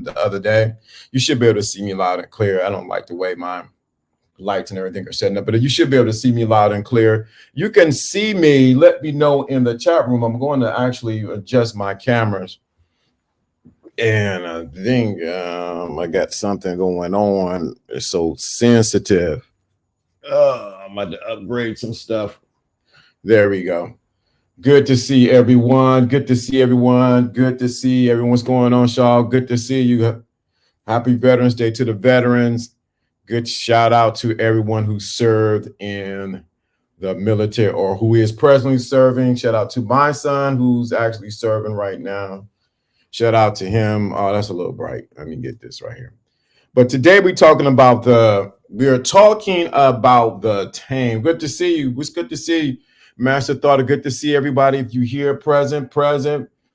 the other day. You should be able to see me loud and clear. I don't like the way my lights and everything are setting up, but you should be able to see me loud and clear. You can see me. Let me know in the chat room. I'm going to actually adjust my cameras. And I think I got something going on. It's so sensitive. I'm about to upgrade some stuff. There we go. Good to see everyone. Good to see everyone. Good to see everyone. What's going on, Shaw? Good to see you. Happy Veterans Day to the veterans. Good shout out to everyone who served in the military or who is presently serving. Shout out to my son who's actually serving right now. Shout out to him. Oh, that's a little bright. Let me get this right here. But today we're talking about the Untamed. Good to see you. It's good to see you, Master Thought. Good to see everybody. If you here present,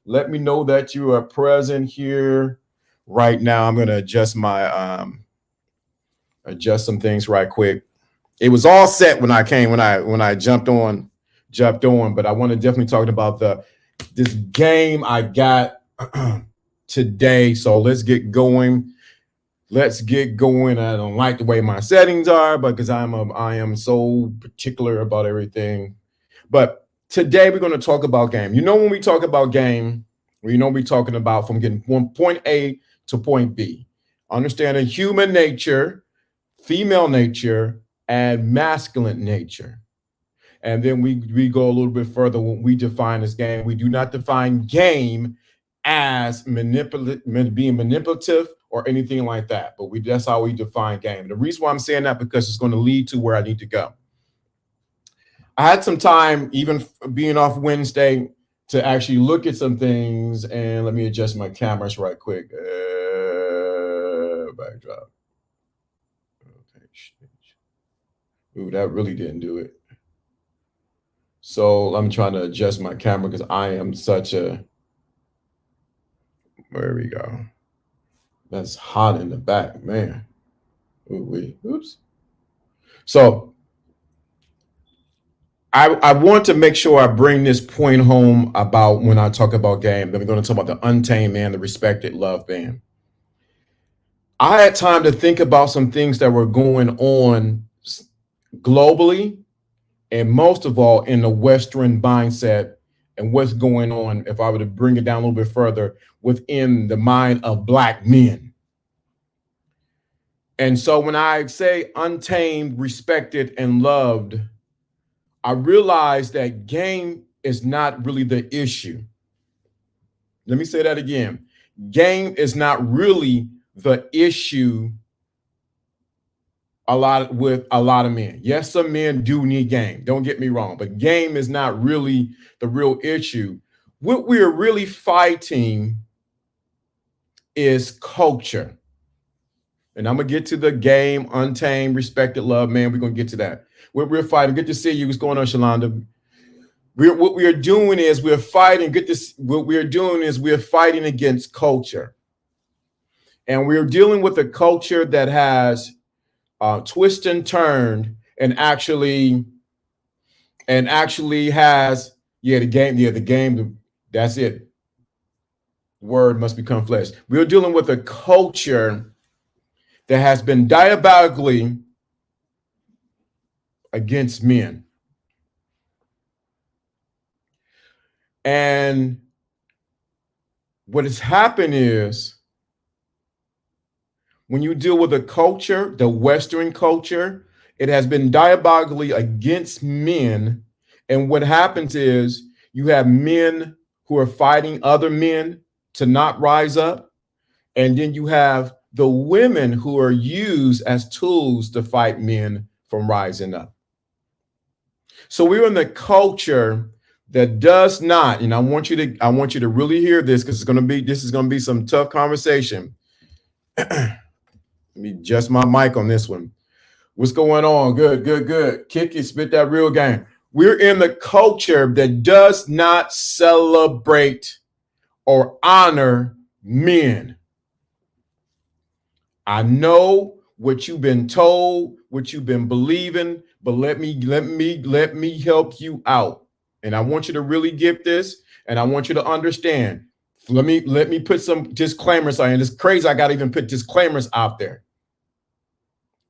let me know that you are present here right now. I'm going to adjust my adjust some things right quick. It was all set when I came, when I jumped on, but I want to definitely talk about this game I got today. So let's get going. I don't like the way my settings are, but because I am so particular about everything. But today we're going to talk about game. You know, when we talk about game, we're talking about from getting from point A to point B. Understanding human nature, female nature, and masculine nature. And then we go a little bit further when we define this game. We do not define game as being manipulative or anything like that, but that's how we define game. The reason why I'm saying that because it's going to lead to where I need to go. I had some time, even being off Wednesday, to actually look at some things, and let me adjust my cameras right quick. Backdrop. Ooh, that really didn't do it. So I'm trying to adjust my camera because I am such a. There we go. That's hot in the back, man. Oops. So I want to make sure I bring this point home about when I talk about game. Then we're going to talk about the Untamed man, the respected love band. I had time to think about some things that were going on globally, and most of all in the Western mindset, and what's going on, if I were to bring it down a little bit further, within the mind of Black men. And so when I say untamed, respected, and loved, I realize that game is not really the issue. Let me say that again. Game is not really the issue with a lot of men. Yes, some men do need game. Don't get me wrong, but game is not really the real issue. What we're really fighting is culture. And I'm going to get to the game, untamed, respected, love, man. We're going to get to that. What we're fighting. Good to see you. What's going on, Shalonda? What we're doing is we're fighting. What we're doing is we're fighting against culture. And we're dealing with a culture that has twist and turned and actually has the game. That's it. The word must become flesh. We're dealing with a culture that has been diabolically against men. And what has happened is when you deal with a culture, the Western culture, it has been diabolically against men. And what happens is you have men who are fighting other men to not rise up. And then you have the women who are used as tools to fight men from rising up. So we're in the culture that does not, and I want you to really hear this because this is going to be some tough conversation. Let me adjust my mic on this one. What's going on? Good. Kick it, spit that real game. We're in the culture that does not celebrate or honor men. I know what you've been told, what you've been believing, but let me help you out. And I want you to really get this, and I want you to understand Let me put some disclaimers on. And it's crazy I got to even put disclaimers out there.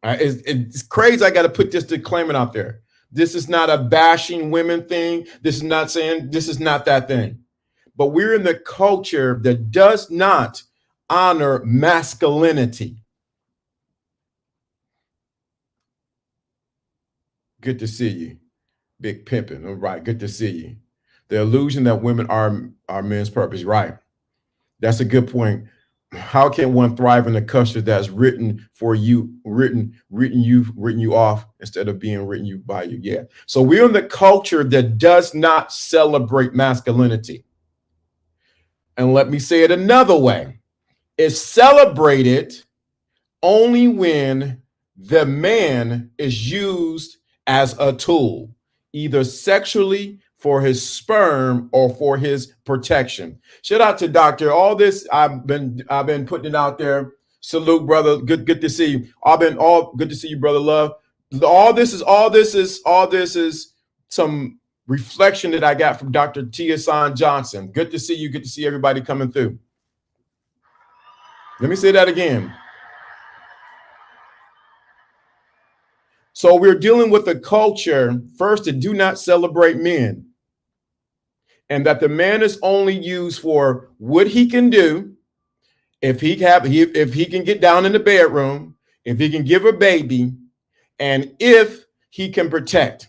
It's crazy I got to put this disclaimer out there. This is not a bashing women thing. This is not saying this is not that thing. But we're in the culture that does not honor masculinity. Good to see you, Big Pimpin'. All right, good to see you. The illusion that women are men's purpose. Right. That's a good point. How can one thrive in a culture that's written for you, written you off instead of being written you by you? Yeah. So we're in the culture that does not celebrate masculinity. And let me say it another way. It's celebrated only when the man is used as a tool, either sexually for his sperm or for his protection. Shout out to Doctor. All this I've been putting it out there. Salute, brother. Good to see you. Good to see you, brother. Love. All this is some reflection that I got from Dr. Tia Johnson. Good to see you. Good to see everybody coming through. Let me say that again. So we're dealing with a culture, first, that do not celebrate men, and that the man is only used for what he can do. If he can get down in the bedroom, if he can give a baby, and if he can protect.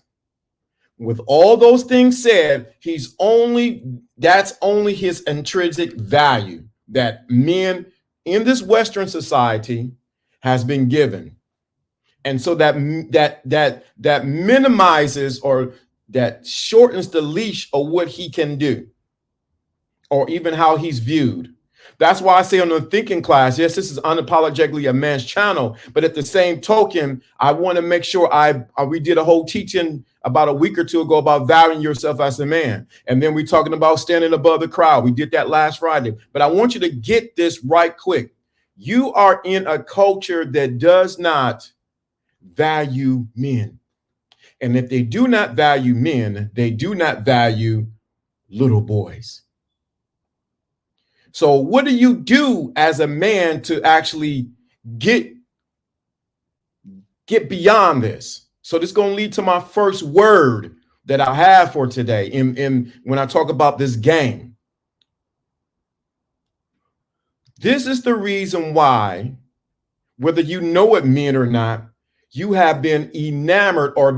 With all those things said, that's only his intrinsic value that men in this Western society has been given. And so that minimizes or that shortens the leash of what he can do or even how he's viewed. That's why I say on the thinking class, yes, this is unapologetically a man's channel, but at the same token, I want to make sure we did a whole teaching about a week or two ago about valuing yourself as a man. And then we're talking about standing above the crowd. We did that last Friday, but I want you to get this right quick. You are in a culture that does not value men. And if they do not value men, they do not value little boys. So what do you do as a man to actually get beyond this? So this is going to lead to my first word that I have for today in when I talk about this game. This is the reason why, whether you know it, men or not, you have been enamored or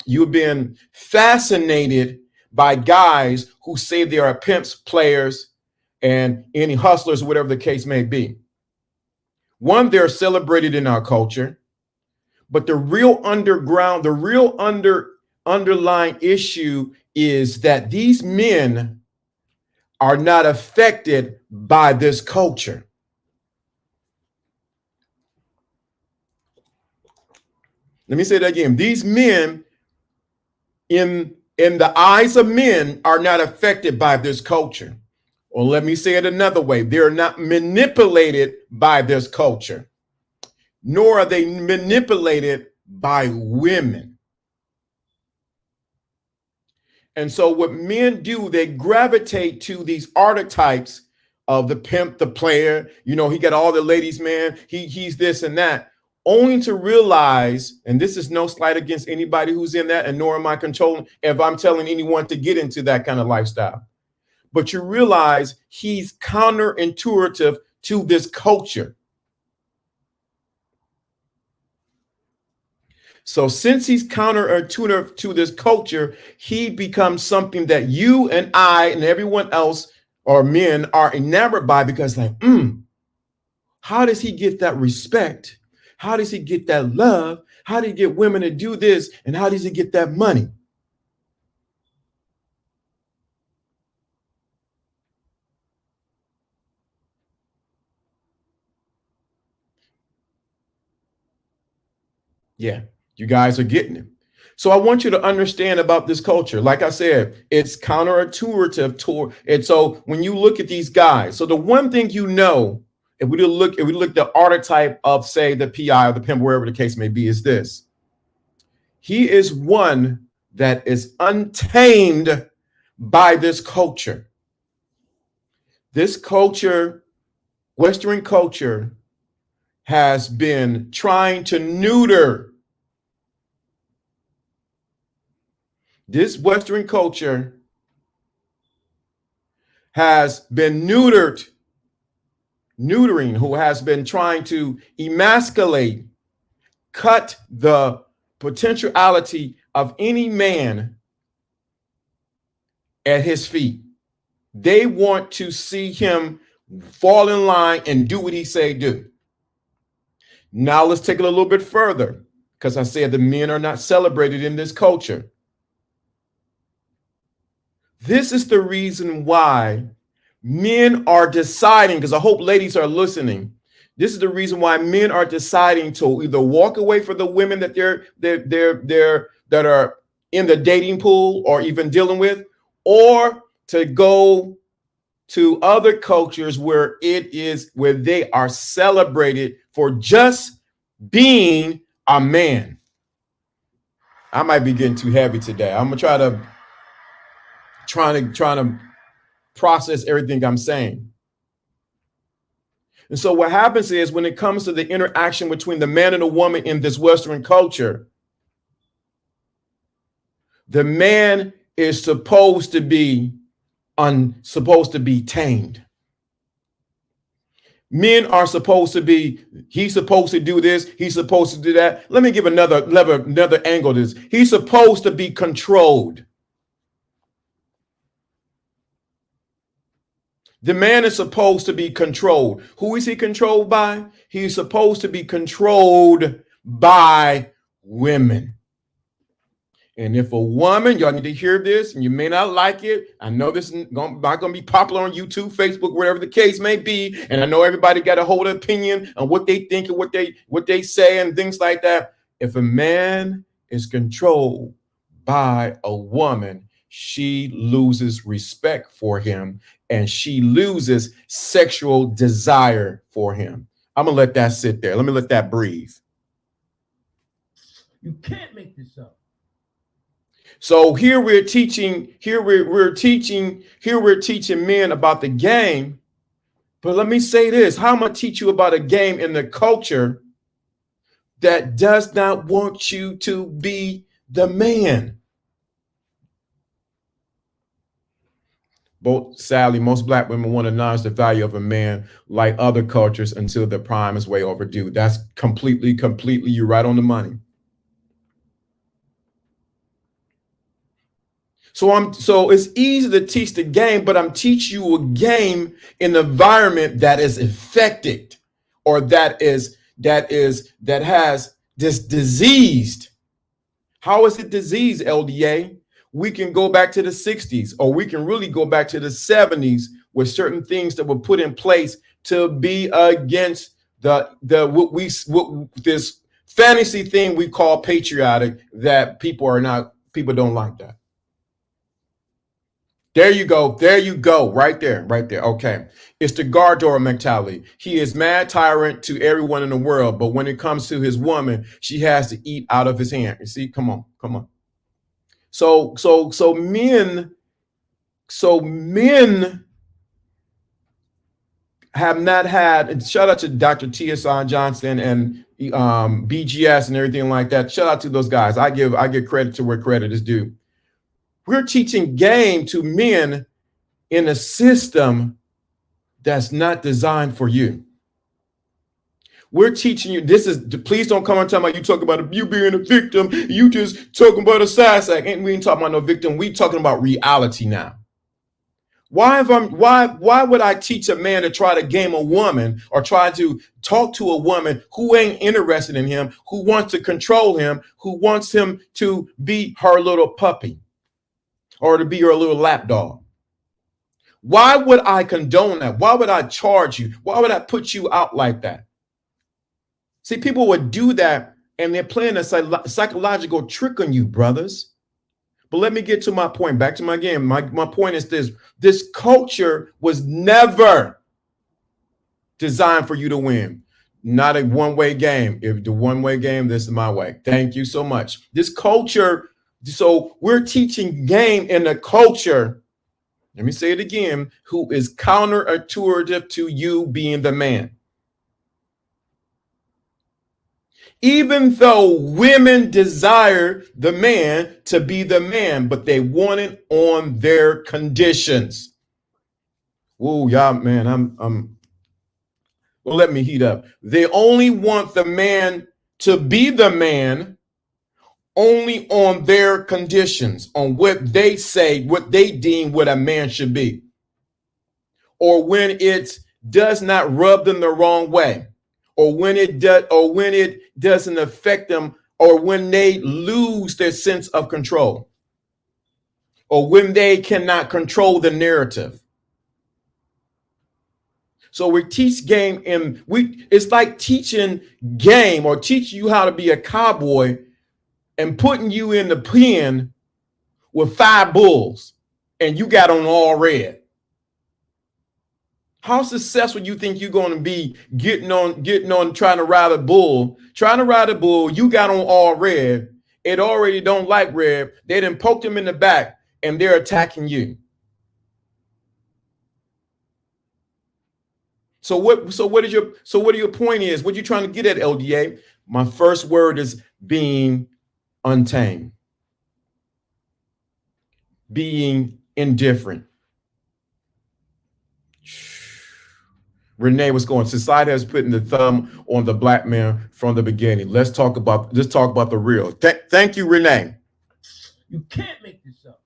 you've been fascinated by guys who say they are pimps, players, and any hustlers, whatever the case may be. One, they're celebrated in our culture, but the real underlying issue is that these men are not affected by this culture. Let me say that again. These men, in the eyes of men, are not affected by this culture. Or let me say it another way. They're not manipulated by this culture, nor are they manipulated by women. And so what men do, they gravitate to these archetypes of the pimp, the player. You know, he got all the ladies, man. He's this and that. Only to realize, and this is no slight against anybody who's in that, and nor am I controlling if I'm telling anyone to get into that kind of lifestyle. But you realize he's counterintuitive to this culture. So since he's counterintuitive to this culture, he becomes something that you and I and everyone else or men are enamored by, because like, how does he get that respect? How does he get that love? How do you get women to do this? And how does he get that money? Yeah, you guys are getting it. So I want you to understand about this culture. Like I said, it's counterintuitive to, and so when you look at these guys, so the one thing you know, if we look at the archetype of, say, the PI or the pimp, wherever the case may be, is this. He is one that is untamed by this culture. This culture, Western culture, has been trying to neuter. This Western culture has been neutering, who has been trying to emasculate, cut the potentiality of any man at his feet. They want to see him fall in line and do what he say do. Now let's take it a little bit further, because I said the men are not celebrated in this culture. This is the reason why men are deciding, because I hope ladies are listening. This is the reason why men are deciding to either walk away from the women that that are in the dating pool or even dealing with, or to go to other cultures where they are celebrated for just being a man. I might be getting too heavy today. I'm gonna trying to process everything I'm saying. And so what happens is, when it comes to the interaction between the man and the woman in this Western culture, the man is supposed to be tamed. Men are supposed to be, he's supposed to do this, he's supposed to do that. Let me give another angle to this. He's supposed to be controlled. The man is supposed to be controlled. Who is he controlled by? He's supposed to be controlled by women. And if a woman, y'all need to hear this, and you may not like it. I know this is not going to be popular on YouTube, Facebook, whatever the case may be. And I know everybody got a whole opinion on what they think and what they say and things like that. If a man is controlled by a woman, she loses respect for him, and she loses sexual desire for him. I'm going to let that sit there. Let me let that breathe. You can't make this up. So here we're teaching men about the game. But let me say this. How am I teach you about a game in the culture that does not want you to be the man? Sadly, most black women want to acknowledge the value of a man like other cultures until the prime is way overdue. That's completely, you're right on the money. So it's easy to teach the game, but I'm teaching you a game in an environment that is affected, or that has this diseased. How is it diseased, LDA? We can go back to the 60s, or we can really go back to the 70s, with certain things that were put in place to be against this fantasy thing we call patriotic, that people don't like that. There you go. Right there. Okay. It's the Gardner mentality. He is mad tyrant to everyone in the world, but when it comes to his woman, she has to eat out of his hand. You see, come on. So men have not had, and shout out to Dr. T.S.I. Johnson and BGS and everything like that. Shout out to those guys. I give credit to where credit is due. We're teaching game to men in a system that's not designed for you. We're teaching you, please don't come and tell me you talk about you being a victim. You just talking about a side sack. And we ain't talking about no victim. We talking about reality now. Why would I teach a man to try to game a woman, or try to talk to a woman who ain't interested in him, who wants to control him, who wants him to be her little puppy, or to be your little lap dog? Why would I condone that? Why would I charge you? Why would I put you out like that? See, people would do that, and they're playing a psychological trick on you, brothers. But let me get to my point. Back to my game. My point is this. This culture was never designed for you to win. Not a one-way game. If the one-way game, this is my way. Thank you so much. This culture, so we're teaching game in a culture Let me say it again, who is counterintuitive to you being the man. Even though women desire the man to be the man, but they want it on their conditions. Whoa, y'all, man, well, let me heat up. They only want the man to be the man only on their conditions, on what they say, what they deem what a man should be, or when it does not rub them the wrong way, or when it does, or when it doesn't affect them, or when they lose their sense of control, or when they cannot control the narrative. So we teach game, and it's like teaching game or teaching you how to be a cowboy and putting you in the pen with 5 bulls and you got on all red. How successful you think you're going to be getting on trying to ride a bull? Trying to ride a bull, you got on all red. It already don't like red. They done poked him in the back and they're attacking you. So what is your point is? What you trying to get at, LDA? My first word is being untamed, being indifferent. Renee was going. Society has put the thumb on the black man from the beginning. Let's talk about the real. Thank you, Renee. You can't make this up.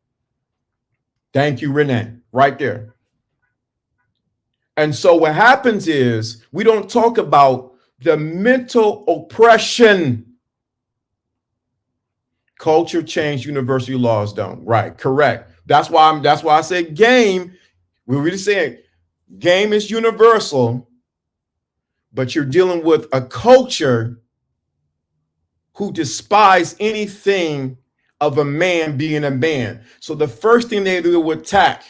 Thank you, Renee. Right there. And so what happens is we don't talk about the mental oppression. Culture change, universal laws don't. Right, correct. That's why I said game. We're really saying game is universal, but you're dealing with a culture who despise anything of a man being a man. So the first thing they do will attack.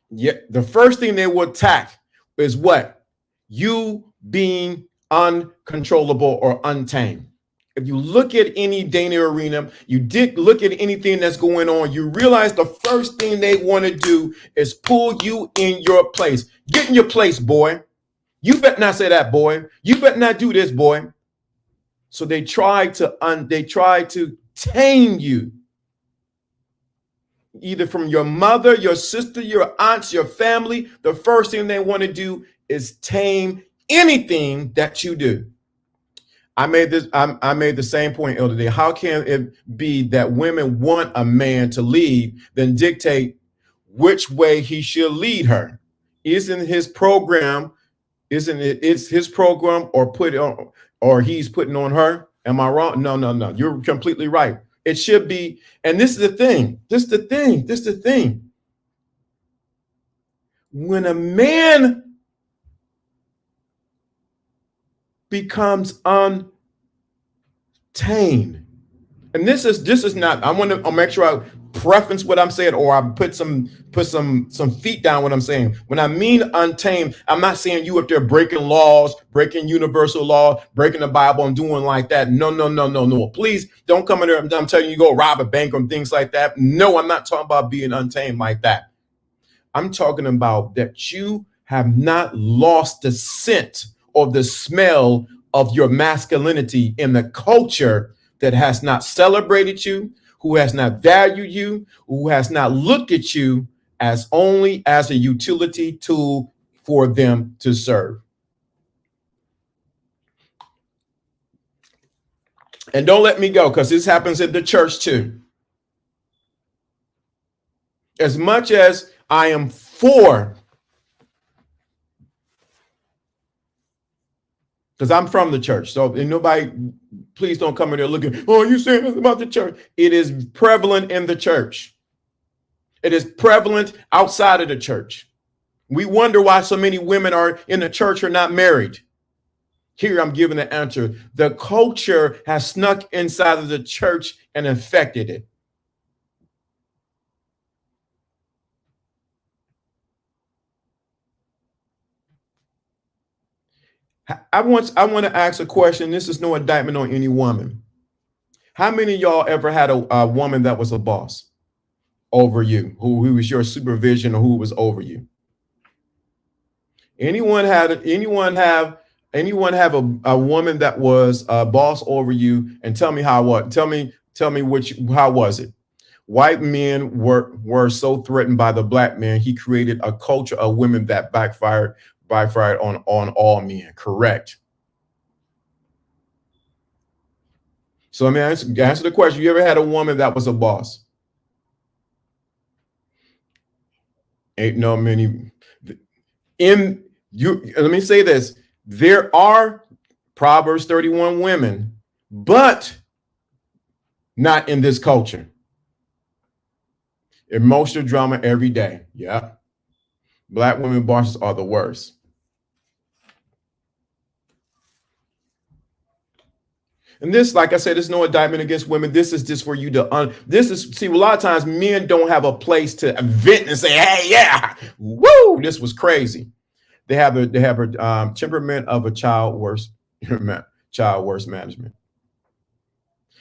Yeah, the first thing they will attack is what? You being uncontrollable or untamed. If you look at any dating arena, you did look at anything that's going on, you realize the first thing they want to do is pull you in your place. Get in your place, boy. You better not say that, boy. You better not do this, boy. So they try to tame you. Either from your mother, your sister, your aunts, your family. The first thing they want to do is tame anything that you do. I made the same point the other day. How can it be that women want a man to lead, then dictate which way he should lead her? Isn't his program, it's his program or he's putting on her? Am I wrong? No. You're completely right. It should be, and this is the thing. This is the thing. When a man becomes untamed, and this is not. I'll make sure I preference what I'm saying, or I put some feet down what I'm saying. When I mean untamed, I'm not saying you up there breaking laws, breaking universal law, breaking the Bible and doing like that. No. Please don't come in there. I'm telling you, go rob a bank or things like that. No, I'm not talking about being untamed like that. I'm talking about that you have not lost the scent or the smell of your masculinity in the culture that has not celebrated you, who has not valued you, who has not looked at you as only as a utility tool for them to serve. And don't let me go, because this happens in the church too. As much as I am for, because I'm from the church, so nobody, please don't come in there looking, oh, you saying this about the church? It is prevalent in the church. It is prevalent outside of the church. We wonder why so many women are in the church are not married. Here I'm giving the answer. The culture has snuck inside of the church and infected it. I want to ask a question. This is no indictment on any woman. How many of y'all ever had a woman that was a boss? over you, who was your supervision or who was over you. Anyone have a woman that was a boss over you? And tell me how what? Tell me how was it? White men were so threatened by the black man, he created a culture of women that backfired on all men. Correct. So let me answer the question. You ever had a woman that was a boss? Ain't no many. In you, let me say this. There are Proverbs 31 women, but not in this culture. Emotional drama every day. Yeah. Black women bosses are the worst. And this, like I said, there's no indictment against women. This is just for you to see, a lot of times men don't have a place to vent and say, hey, yeah, woo, this was crazy. They have a temperament of a child worse management.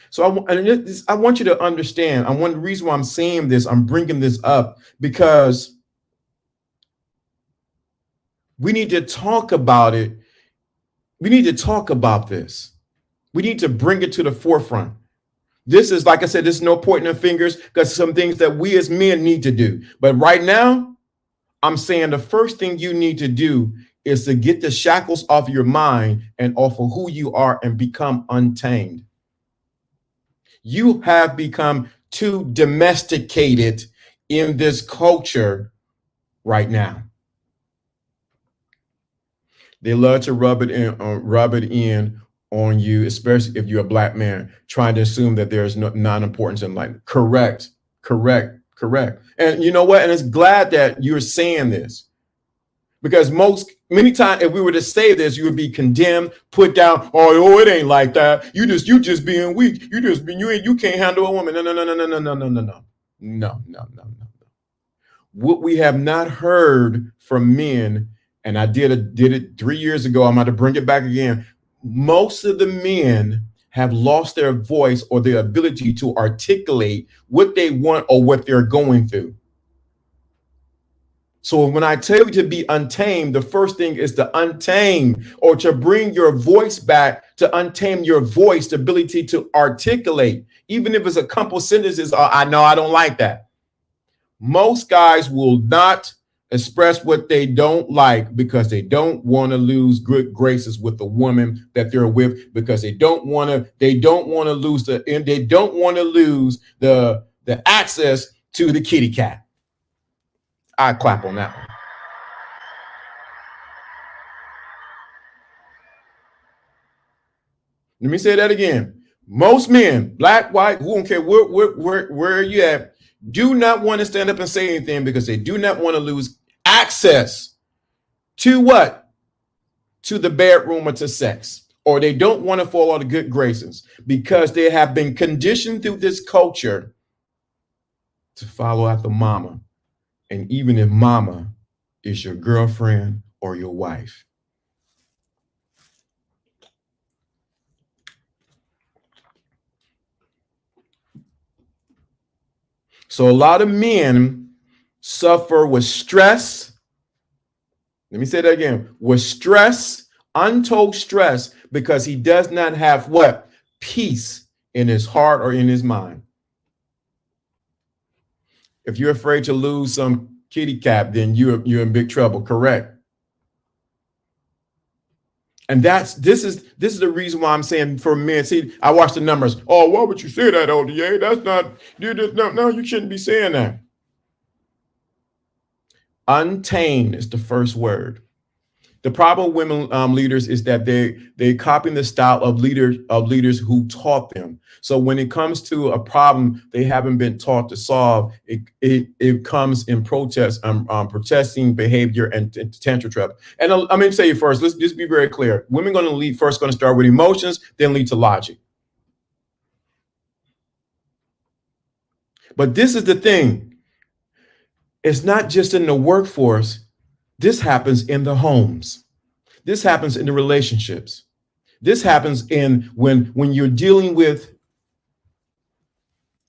So I want you to understand. And one reason why I'm saying this, I'm bringing this up because we need to talk about it. We need to talk about this. We need to bring it to the forefront. This is, like I said, there's no pointing the fingers because some things that we as men need to do. But right now, I'm saying the first thing you need to do is to get the shackles off your mind and off of who you are and become untamed. You have become too domesticated in this culture right now. They love to rub it in on you, especially if you're a black man, trying to assume that there's no non-importance in life. Correct. And you know what? And it's glad that you're saying this, because many times if we were to say this, you would be condemned, put down. Oh, it ain't like that. You just being weak. You can't handle a woman. No. What we have not heard from men, and I did it 3 years ago. I'm going to bring it back again. Most of the men have lost their voice or their ability to articulate what they want or what they're going through. So when I tell you to be untamed, the first thing is to untame or to bring your voice back, to untame your voice, the ability to articulate, even if it's a couple sentences. I know I don't like that. Most guys will not express what they don't like because they don't want to lose good graces with the woman that they're with, because they don't want to lose the access to the kitty cat. I clap on that one. Let me say that again. Most men, black, white, who don't care where are you at, do not want to stand up and say anything because they do not want to lose access to what? To the bedroom or to sex. Or they don't want to fall out of good graces because they have been conditioned through this culture to follow after mama. And even if mama is your girlfriend or your wife. So a lot of men suffer with stress. Let me say that again. With stress, untold stress, because he does not have what? Peace in his heart or in his mind. If you're afraid to lose some kitty cat, then you're in big trouble. Correct. And this is the reason why I'm saying for men. See, I watch the numbers. Oh, why would you say that, ODA? That's not. No, you shouldn't be saying that. Untamed is the first word. The problem with women leaders is that they copying the style of leaders who taught them. So when it comes to a problem they haven't been taught to solve, it comes in protest, protesting behavior and tantrum trap. And I'm going to say it first. Let's just be very clear. Women going to lead first, going to start with emotions, then lead to logic. But this is the thing. It's not just in the workforce. This happens in the homes. This happens in the relationships. This happens in when you're dealing with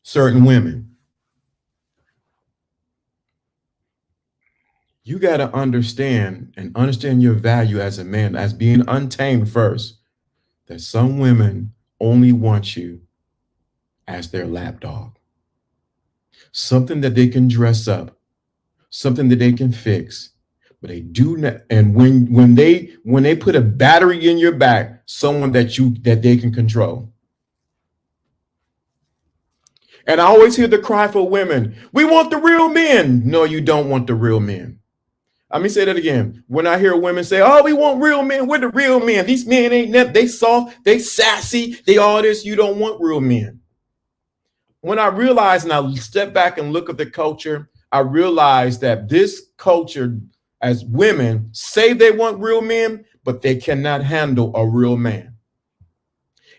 certain women. You got to understand your value as a man, as being untamed first, that some women only want you as their lapdog, something that they can dress up, something that they can fix, but they do not. And when they put a battery in your back, someone that they can control. And I always hear the cry for women, we want the real men. No, you don't want the real men. Let me say that again. When I hear women say, oh, we want real men, we're the real men. These men ain't nothing. They soft, they sassy, they all this. You don't want real men. When I realize and I step back and look at the culture, I realize that this culture, as women, say they want real men, but they cannot handle a real man.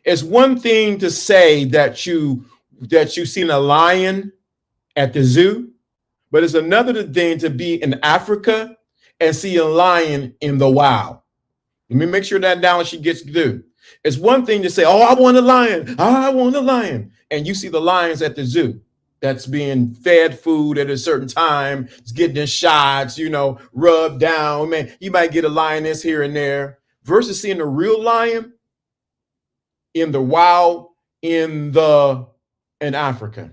It's one thing to say that you've seen a lion at the zoo, but it's another thing to be in Africa and see a lion in the wild. Let me make sure that analogy gets through. It's one thing to say, oh, I want a lion. I want a lion. And you see the lions at the zoo that's being fed food at a certain time. It's getting their shots, rubbed down. Man, you might get a lioness here and there versus seeing a real lion in the wild in Africa.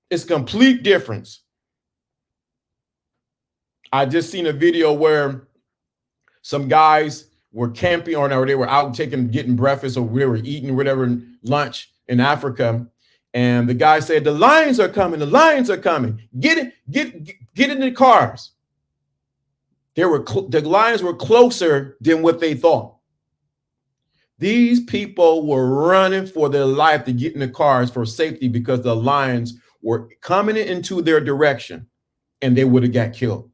It's a complete difference. I just seen a video where some guys were camping or they were out getting breakfast or they were eating whatever lunch in Africa. And the guy said, the lions are coming. The lions are coming. Get in the cars. The lions were closer than what they thought. These people were running for their life to get in the cars for safety because the lions were coming into their direction and they would have got killed.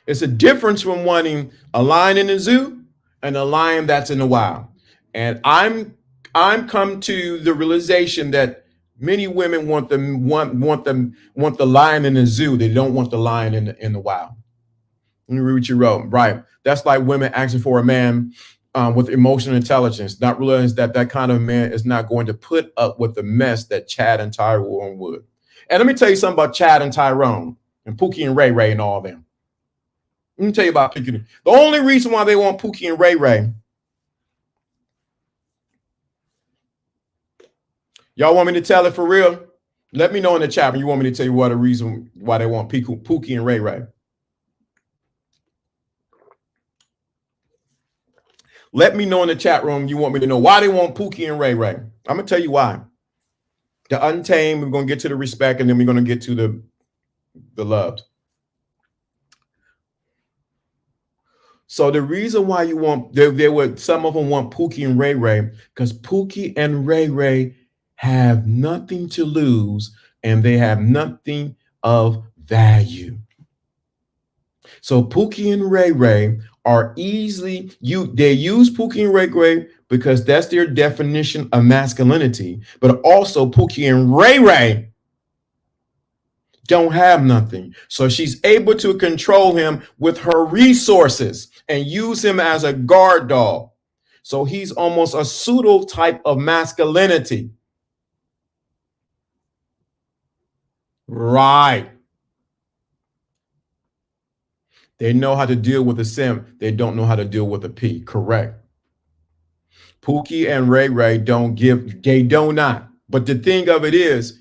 It's a difference from wanting a lion in the zoo and a lion that's in the wild. And I'm come to the realization that many women want the lion in the zoo. They don't want the lion in the wild. Let me read what you wrote. Right. That's like women asking for a man with emotional intelligence, not realizing that kind of man is not going to put up with the mess that Chad and Tyrone would. And let me tell you something about Chad and Tyrone and Pookie and Ray Ray and all of them. Let me tell you about Pookie. The only reason why they want Pookie and Ray Ray. Y'all want me to tell it for real? Let me know in the chat when you want me to tell you what the reason why they want Pookie and Ray Ray. Let me know in the chat room you want me to know why they want Pookie and Ray Ray. I'm going to tell you why. The Untamed, we're going to get to the respect, and then we're going to get to the loved. So the reason why you want, some of them want Pookie and Ray Ray, because Pookie and Ray Ray have nothing to lose, and they have nothing of value. So Pookie and Ray Ray are easily, they use Pookie and Ray Ray because that's their definition of masculinity, but also Pookie and Ray Ray don't have nothing. So she's able to control him with her resources and use him as a guard dog. So he's almost a pseudo type of masculinity. Right. They know how to deal with a simp. They don't know how to deal with a P. Correct. Pookie and Ray Ray they do not. But the thing of it is,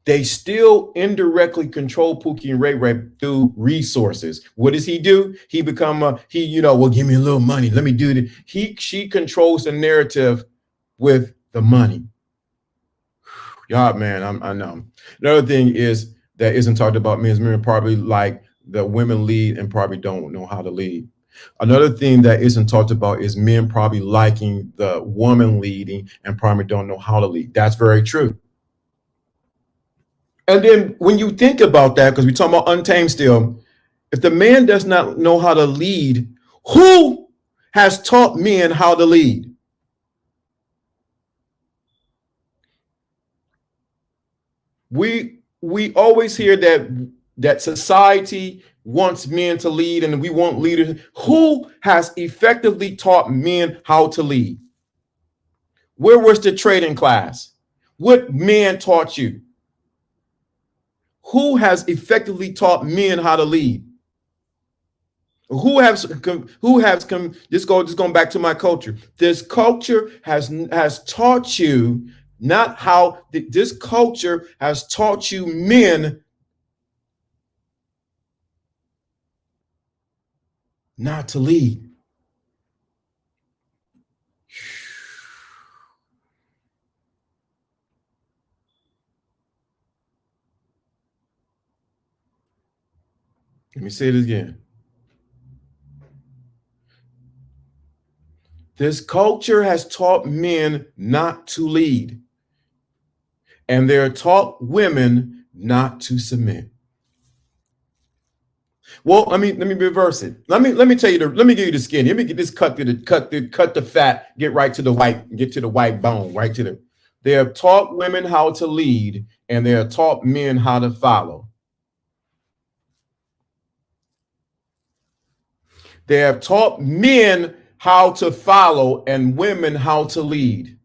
they still indirectly control Pookie and Ray Ray through resources. What does he do? He become well, give me a little money. Let me do it. She controls the narrative with the money. Y'all, man, I know. Another thing is that isn't talked about, men probably like the women lead and probably don't know how to lead. Another thing that isn't talked about is men probably liking the woman leading and probably don't know how to lead. That's very true. And then when you think about that, because we're talking about Untamed still, if the man does not know how to lead, who has taught men how to lead? We always hear that society wants men to lead and we want leaders. Who has effectively taught men how to lead? Where was the trading class? What men taught you? Who has effectively taught men how to lead? Just going back to my culture. This culture has taught you not how. This culture has taught you men not to lead. Let me say it again. This culture has taught men not to lead, and they're taught women not to submit. Well, let me reverse it. Let me give you the skin. Let me get this cut the fat, get right to the white, get to the white bone, right to the. They have taught women how to lead, and they have taught men how to follow. They have taught men how to follow and women how to lead.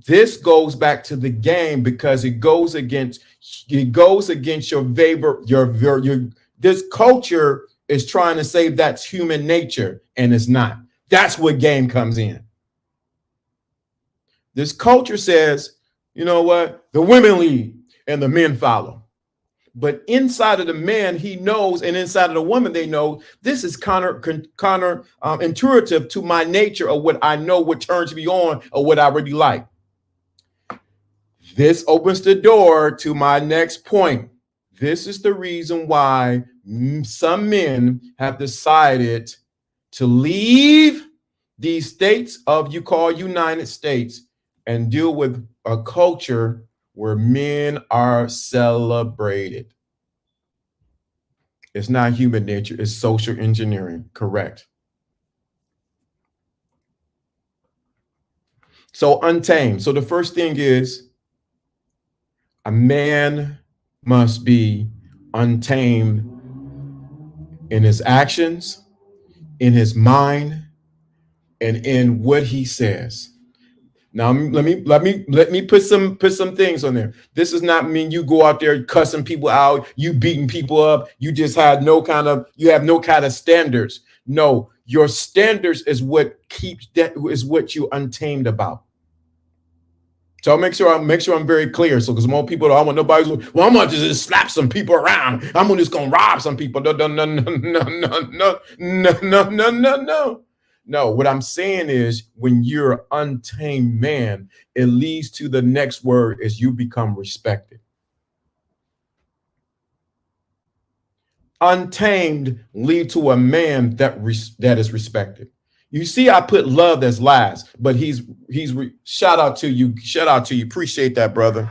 This goes back to the game because it goes against your favor. This culture is trying to say that's human nature, and it's not. That's where game comes in. This culture says, you know what? The women lead and the men follow. But inside of the man, he knows, and inside of the woman, they know this is counter intuitive to my nature of what I know, what turns me on, or what I really like. This opens the door to my next point. This is the reason why some men have decided to leave these states of you call United States and deal with a culture where men are celebrated. It's not human nature, it's social engineering. Correct. So Untamed. So the first thing is a man must be untamed in his actions, in his mind, and in what he says. Now let me put some things on there. This does not mean you go out there cussing people out, you beating people up, you have no kind of standards. No, your standards is what you untamed about. So I'll make sure I'm very clear. So because more people don't want nobody's, well, I'm gonna just slap some people around. I'm just gonna rob some people. No. No, what I'm saying is when you're an untamed man, it leads to the next word is you become respected. Untamed lead to a man that is respected. You see, I put love as last, but shout out to you. Shout out to you. Appreciate that, brother.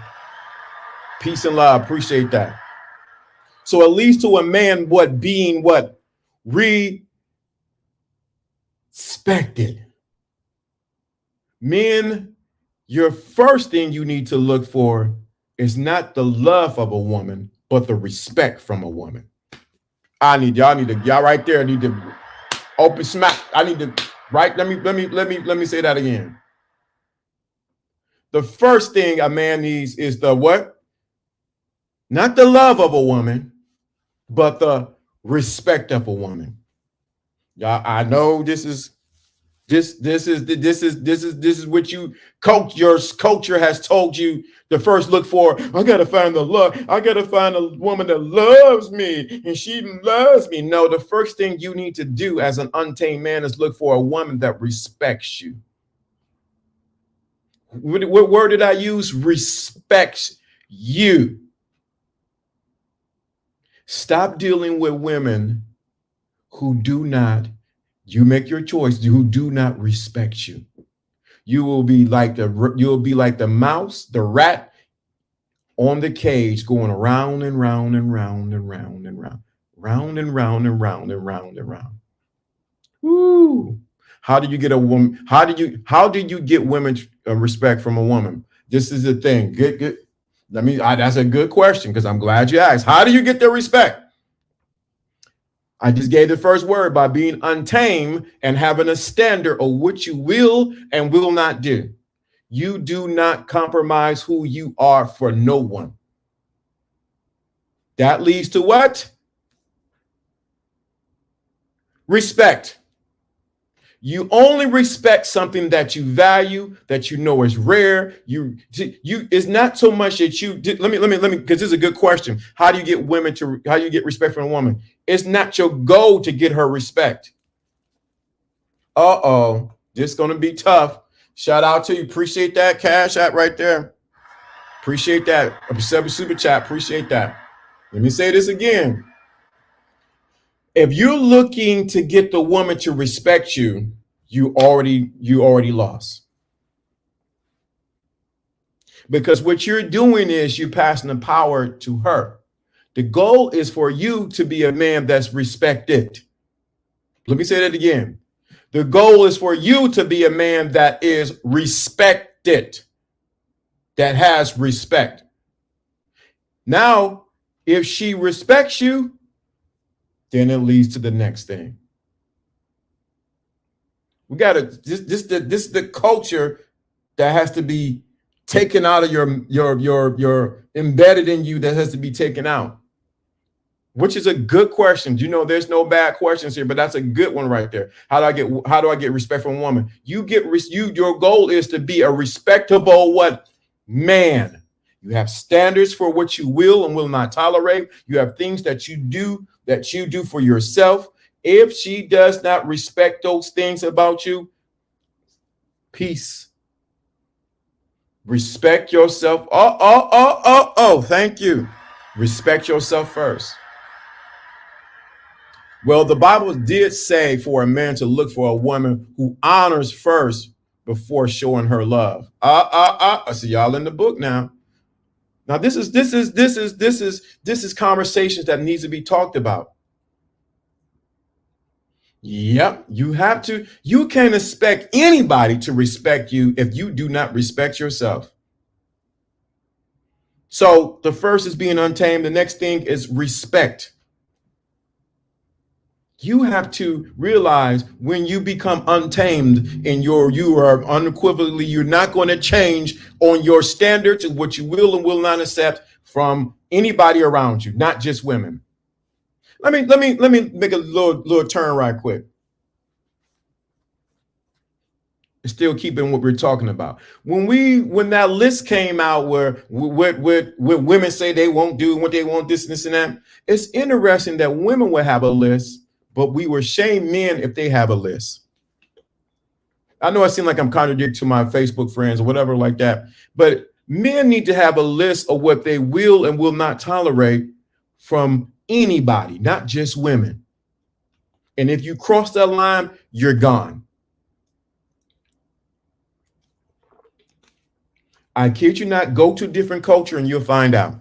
Peace and love. Appreciate that. So it leads to a man being respected. Men, your first thing you need to look for is not the love of a woman, but the respect from a woman. Y'all right there need to open smack. I need to right. Let me say that again. The first thing a man needs is the what? Not the love of a woman, but the respect of a woman. Y'all, I know this is what your culture has told you to first look for. I gotta find the love. I gotta find a woman that loves me and she loves me. No, the first thing you need to do as an untamed man is look for a woman that respects you. What word did I use? Respects you. Stop dealing with women who do not. You make your choice. Who do not respect you. You'll be like the mouse, the rat on the cage, going around and round and round and round and round, round and round and round and round and round. Woo! How do you get a woman? How do you get women respect from a woman? This is the thing. Good. That's a good question because I'm glad you asked. How do you get their respect? I just gave the first word by being untamed and having a standard of what you will and will not do. You do not compromise who you are for no one. That leads to what? Respect. You only respect something that you value, that you know is rare. You it's not so much that you let me because this is a good question. How do you get respect from a woman? It's not your goal to get her respect. This is gonna be tough. Shout out to you. Appreciate that cash app right there. Appreciate that. Super chat. Appreciate that. Let me say this again. If you're looking to get the woman to respect you, you already lost. Because what you're doing is you're passing the power to her. The goal is for you to be a man that's respected. Let me say that again. The goal is for you to be a man that is respected, that has respect. Now, if she respects you, then it leads to the next thing. We got to this is the culture that has to be taken out of your embedded in you, that has to be taken out. Which is a good question. You know, there's no bad questions here, but that's a good one right there. How do I get respect from a woman? Your goal is to be a respectable what? Man. You have standards for what you will and will not tolerate. You have things that you do for yourself. If she does not respect those things about you, peace. Respect yourself. Thank you. Respect yourself first. Well, the Bible did say for a man to look for a woman who honors first before showing her love. I see y'all in the book now. Now this is conversations that needs to be talked about. Yep, you have to. You can't expect anybody to respect you if you do not respect yourself. So the first is being untamed. The next thing is respect. You have to realize when you become untamed and you are unequivocally, you're not going to change on your standards of what you will and will not accept from anybody around you, not just women. Let me make a little turn right quick. Still keeping what we're talking about. When that list came out where what women say they won't do, what they want, this and that, it's interesting that women will have a list, but we will shame men if they have a list. I know I seem like I'm contradicting to my Facebook friends or whatever like that, but men need to have a list of what they will and will not tolerate from anybody, not just women. And if you cross that line, you're gone. I kid you not, go to a different culture and you'll find out.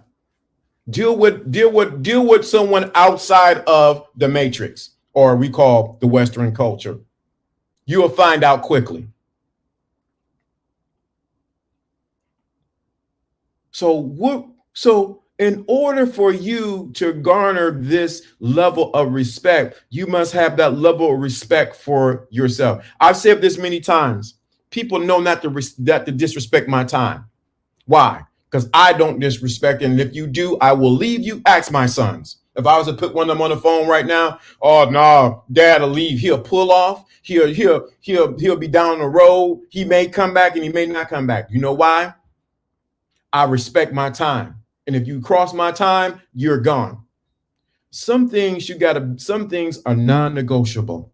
Deal with someone outside of the matrix, or we call the Western culture. You will find out quickly. So in order for you to garner this level of respect, you must have that level of respect for yourself. I've said this many times. People know not to disrespect my time. Why? Because I don't disrespect, and if you do, I will leave you. Ask my sons. If I was to put one of them on the phone right now, oh no, Dad'll leave. He'll pull off. He'll be down the road. He may come back and he may not come back. You know why? I respect my time, and if you cross my time, you're gone. Some things are non-negotiable.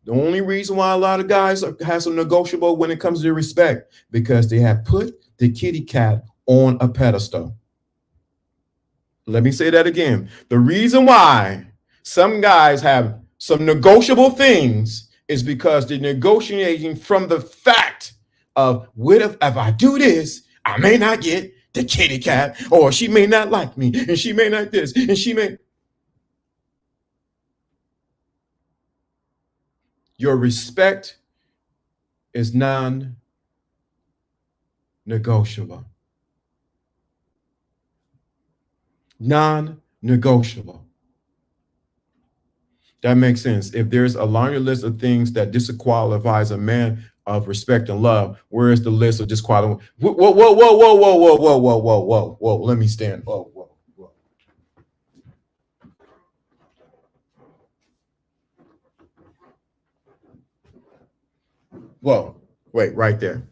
The only reason why a lot of guys have some negotiable when it comes to respect, because they have put the kitty cat on a pedestal. Let me say that again. The reason why some guys have some negotiable things is because they're negotiating from the fact of, what if I do this, I may not get the kitty cat, or she may not like me, and she may not this, and she may. Your respect is non-negotiable. Non-negotiable. That makes sense. If there's a longer list of things that disqualifies a man of respect and love. Where is the list of disqualifying? Whoa, whoa, whoa, whoa, whoa, whoa, whoa, whoa, whoa, whoa, whoa, whoa. Let me stand. Whoa, whoa, whoa. Whoa. Wait, right there.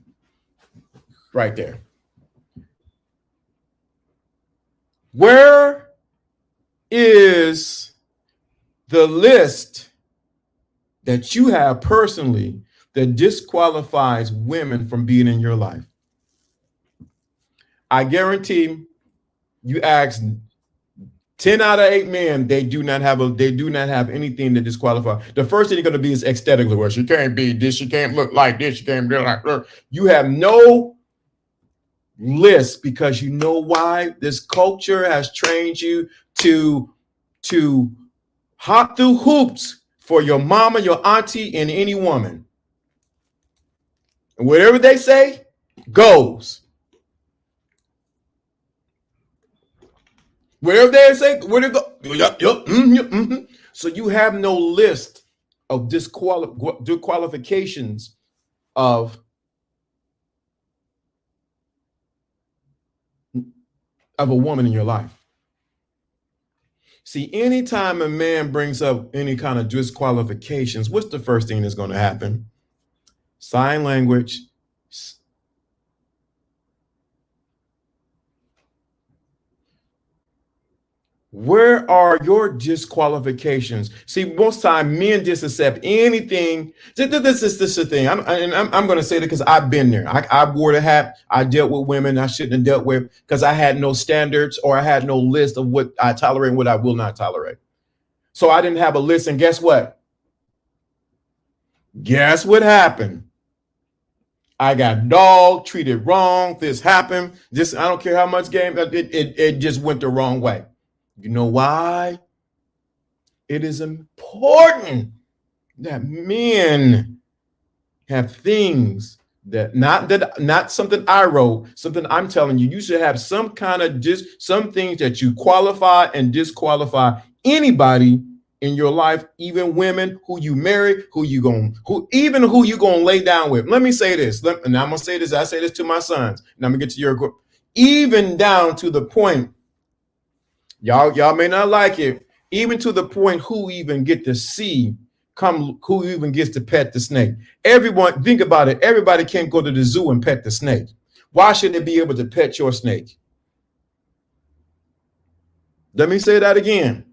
Right there. Where is the list that you have personally that disqualifies women from being in your life? I guarantee you ask 10 out of 8 men, they do not have anything to disqualify. The first thing they're going to be is aesthetically, well, she can't be this, she can't look like this, she can't be like her. You have no list because you know why? This culture has trained you to hop through hoops for your mama, your auntie, and any woman. And whatever they say goes. Wherever they say, where they go. Yep, yep, So you have no list of disqualifications of a woman in your life. See, anytime a man brings up any kind of disqualifications, what's the first thing that's going to happen? Sign language. Where are your disqualifications? See, most time men just accept anything. This is the thing. I'm going to say that because I've been there. I wore the hat. I dealt with women I shouldn't have dealt with because I had no standards or I had no list of what I tolerate and what I will not tolerate. So I didn't have a list. And guess what? Guess what happened? I got dogged, treated wrong. This happened. This, I don't care how much game, it just went the wrong way. You know why? It is important that men have things that not something I wrote, something I'm telling you. You should have some kind of some things that you qualify and disqualify anybody in your life, even women who you marry, who you gonna lay down with. Let me say this, and I'm gonna say this. I say this to my sons, and I'm gonna get to your group, even down to the point. Y'all may not like it, even to the point who even get to see who even gets to pet the snake. Everyone, think about it. Everybody can't go to the zoo and pet the snake. Why should they be able to pet your snake? Let me say that again.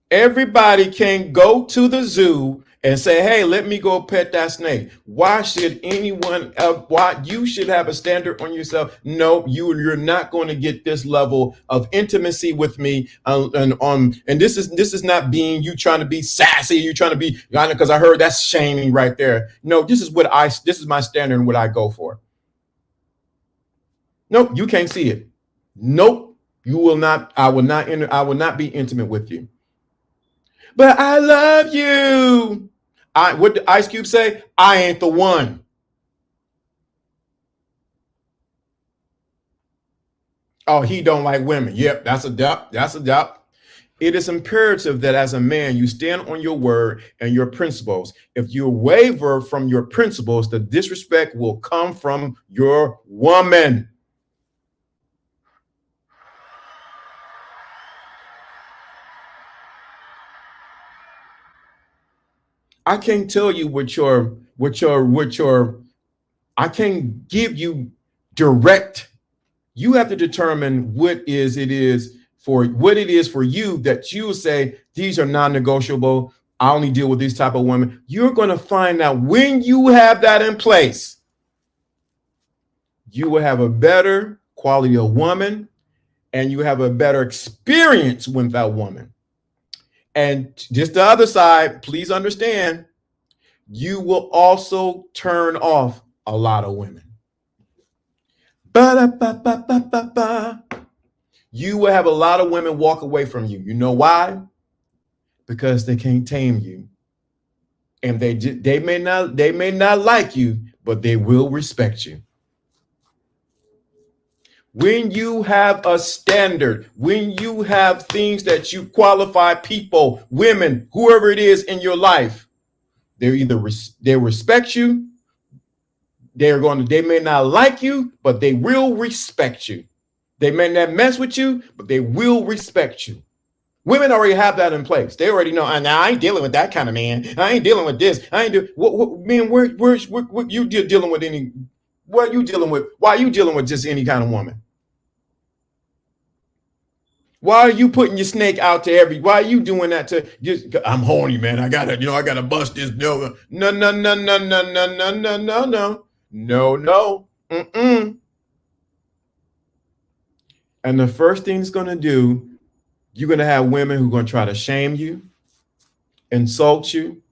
Everybody can't go to the zoo and say, hey, let me go pet that snake. Why should anyone why you should have a standard on yourself? No, you're not going to get this level of intimacy with me. And this is not being you trying to be sassy, you trying to be, because I heard that's shaming right there. No, this is my standard and what I go for. Nope, you can't see it. Nope, you will not. I will not be intimate with you. But I love you. What did Ice Cube say? I ain't the one. Oh, he don't like women. Yep, that's a doubt. That's a doubt. It is imperative that as a man, you stand on your word and your principles. If you waver from your principles, the disrespect will come from your woman. I can't tell you I can't give you direct. You have to determine what it is for you that you say, these are non-negotiable. I only deal with these type of women. You're going to find out when you have that in place, you will have a better quality of woman and you have a better experience with that woman. And just the other side, please understand, you will also turn off a lot of women. You will have a lot of women walk away from you. You know why? Because they can't tame you. And they may not like you, but they will respect you. When you have a standard, when you have things that you qualify people, women, whoever it is in your life, They're either they respect you. They may not like you, but they will respect you. They may not mess with you, but they will respect you. Women already have that in place. They already know. Now I ain't dealing with that kind of man. I ain't dealing with this. I ain't do. What man? What you dealing with any? What are you dealing with? Why are you dealing with just any kind of woman? Why are you putting your snake out to every? Why are you doing that to? Just I'm horny, man. I gotta bust this. No. Mm-mm. And the first thing it's gonna do, you're gonna have women who are gonna try to shame you, insult you,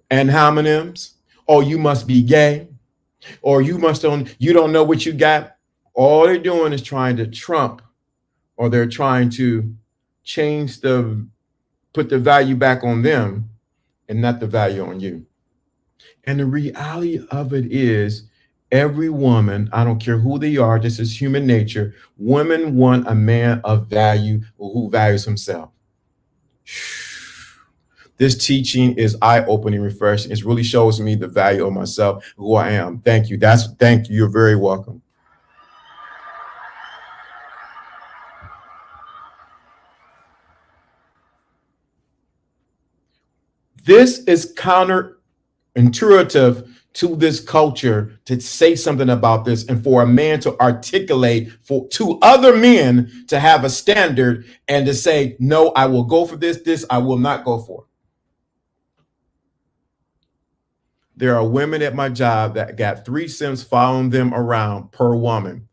and homonyms. Or you must be gay, or you don't know what you got. All they're doing is trying to trump, or they're trying to put the value back on them and not the value on you. And the reality of it is, every woman, I don't care who they are, this is human nature. Women want a man of value who values himself. This teaching is eye-opening, refreshing. It really shows me the value of myself, who I am. Thank you. Thank you. You're very welcome. This is counterintuitive to this culture to say something about this, and for a man to articulate to other men to have a standard and to say, no, I will go for this I will not go for. There are women at my job that got 3 Sims following them around per woman,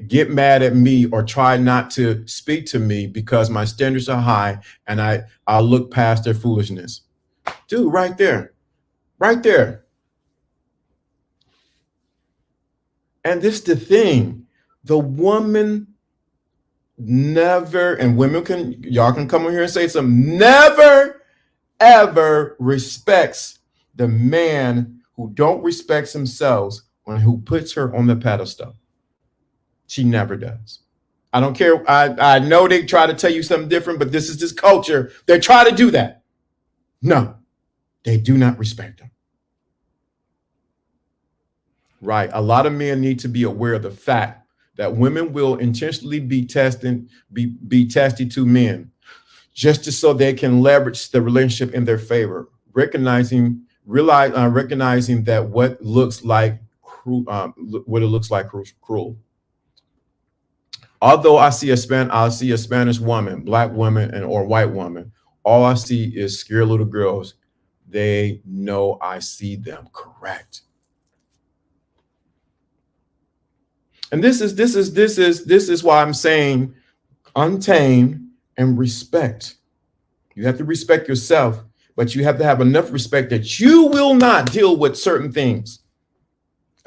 get mad at me or try not to speak to me because my standards are high and I'll look past their foolishness. Dude, right there. And this is the thing, the woman never, and y'all can come in here and say something, never, ever respects the man who don't respect themselves and who puts her on the pedestal. She never does. I don't care. I know they try to tell you something different, but this is this culture. They try to do that. No, they do not respect them. Right. A lot of men need to be aware of the fact that women will intentionally be testy to men just so they can leverage the relationship in their favor, recognizing that what it looks like cruel. Although I see a Spanish woman, black woman, or white woman, all I see is scared little girls. They know I see them correct. And this is why I'm saying untamed and respect. You have to respect yourself, but you have to have enough respect that you will not deal with certain things.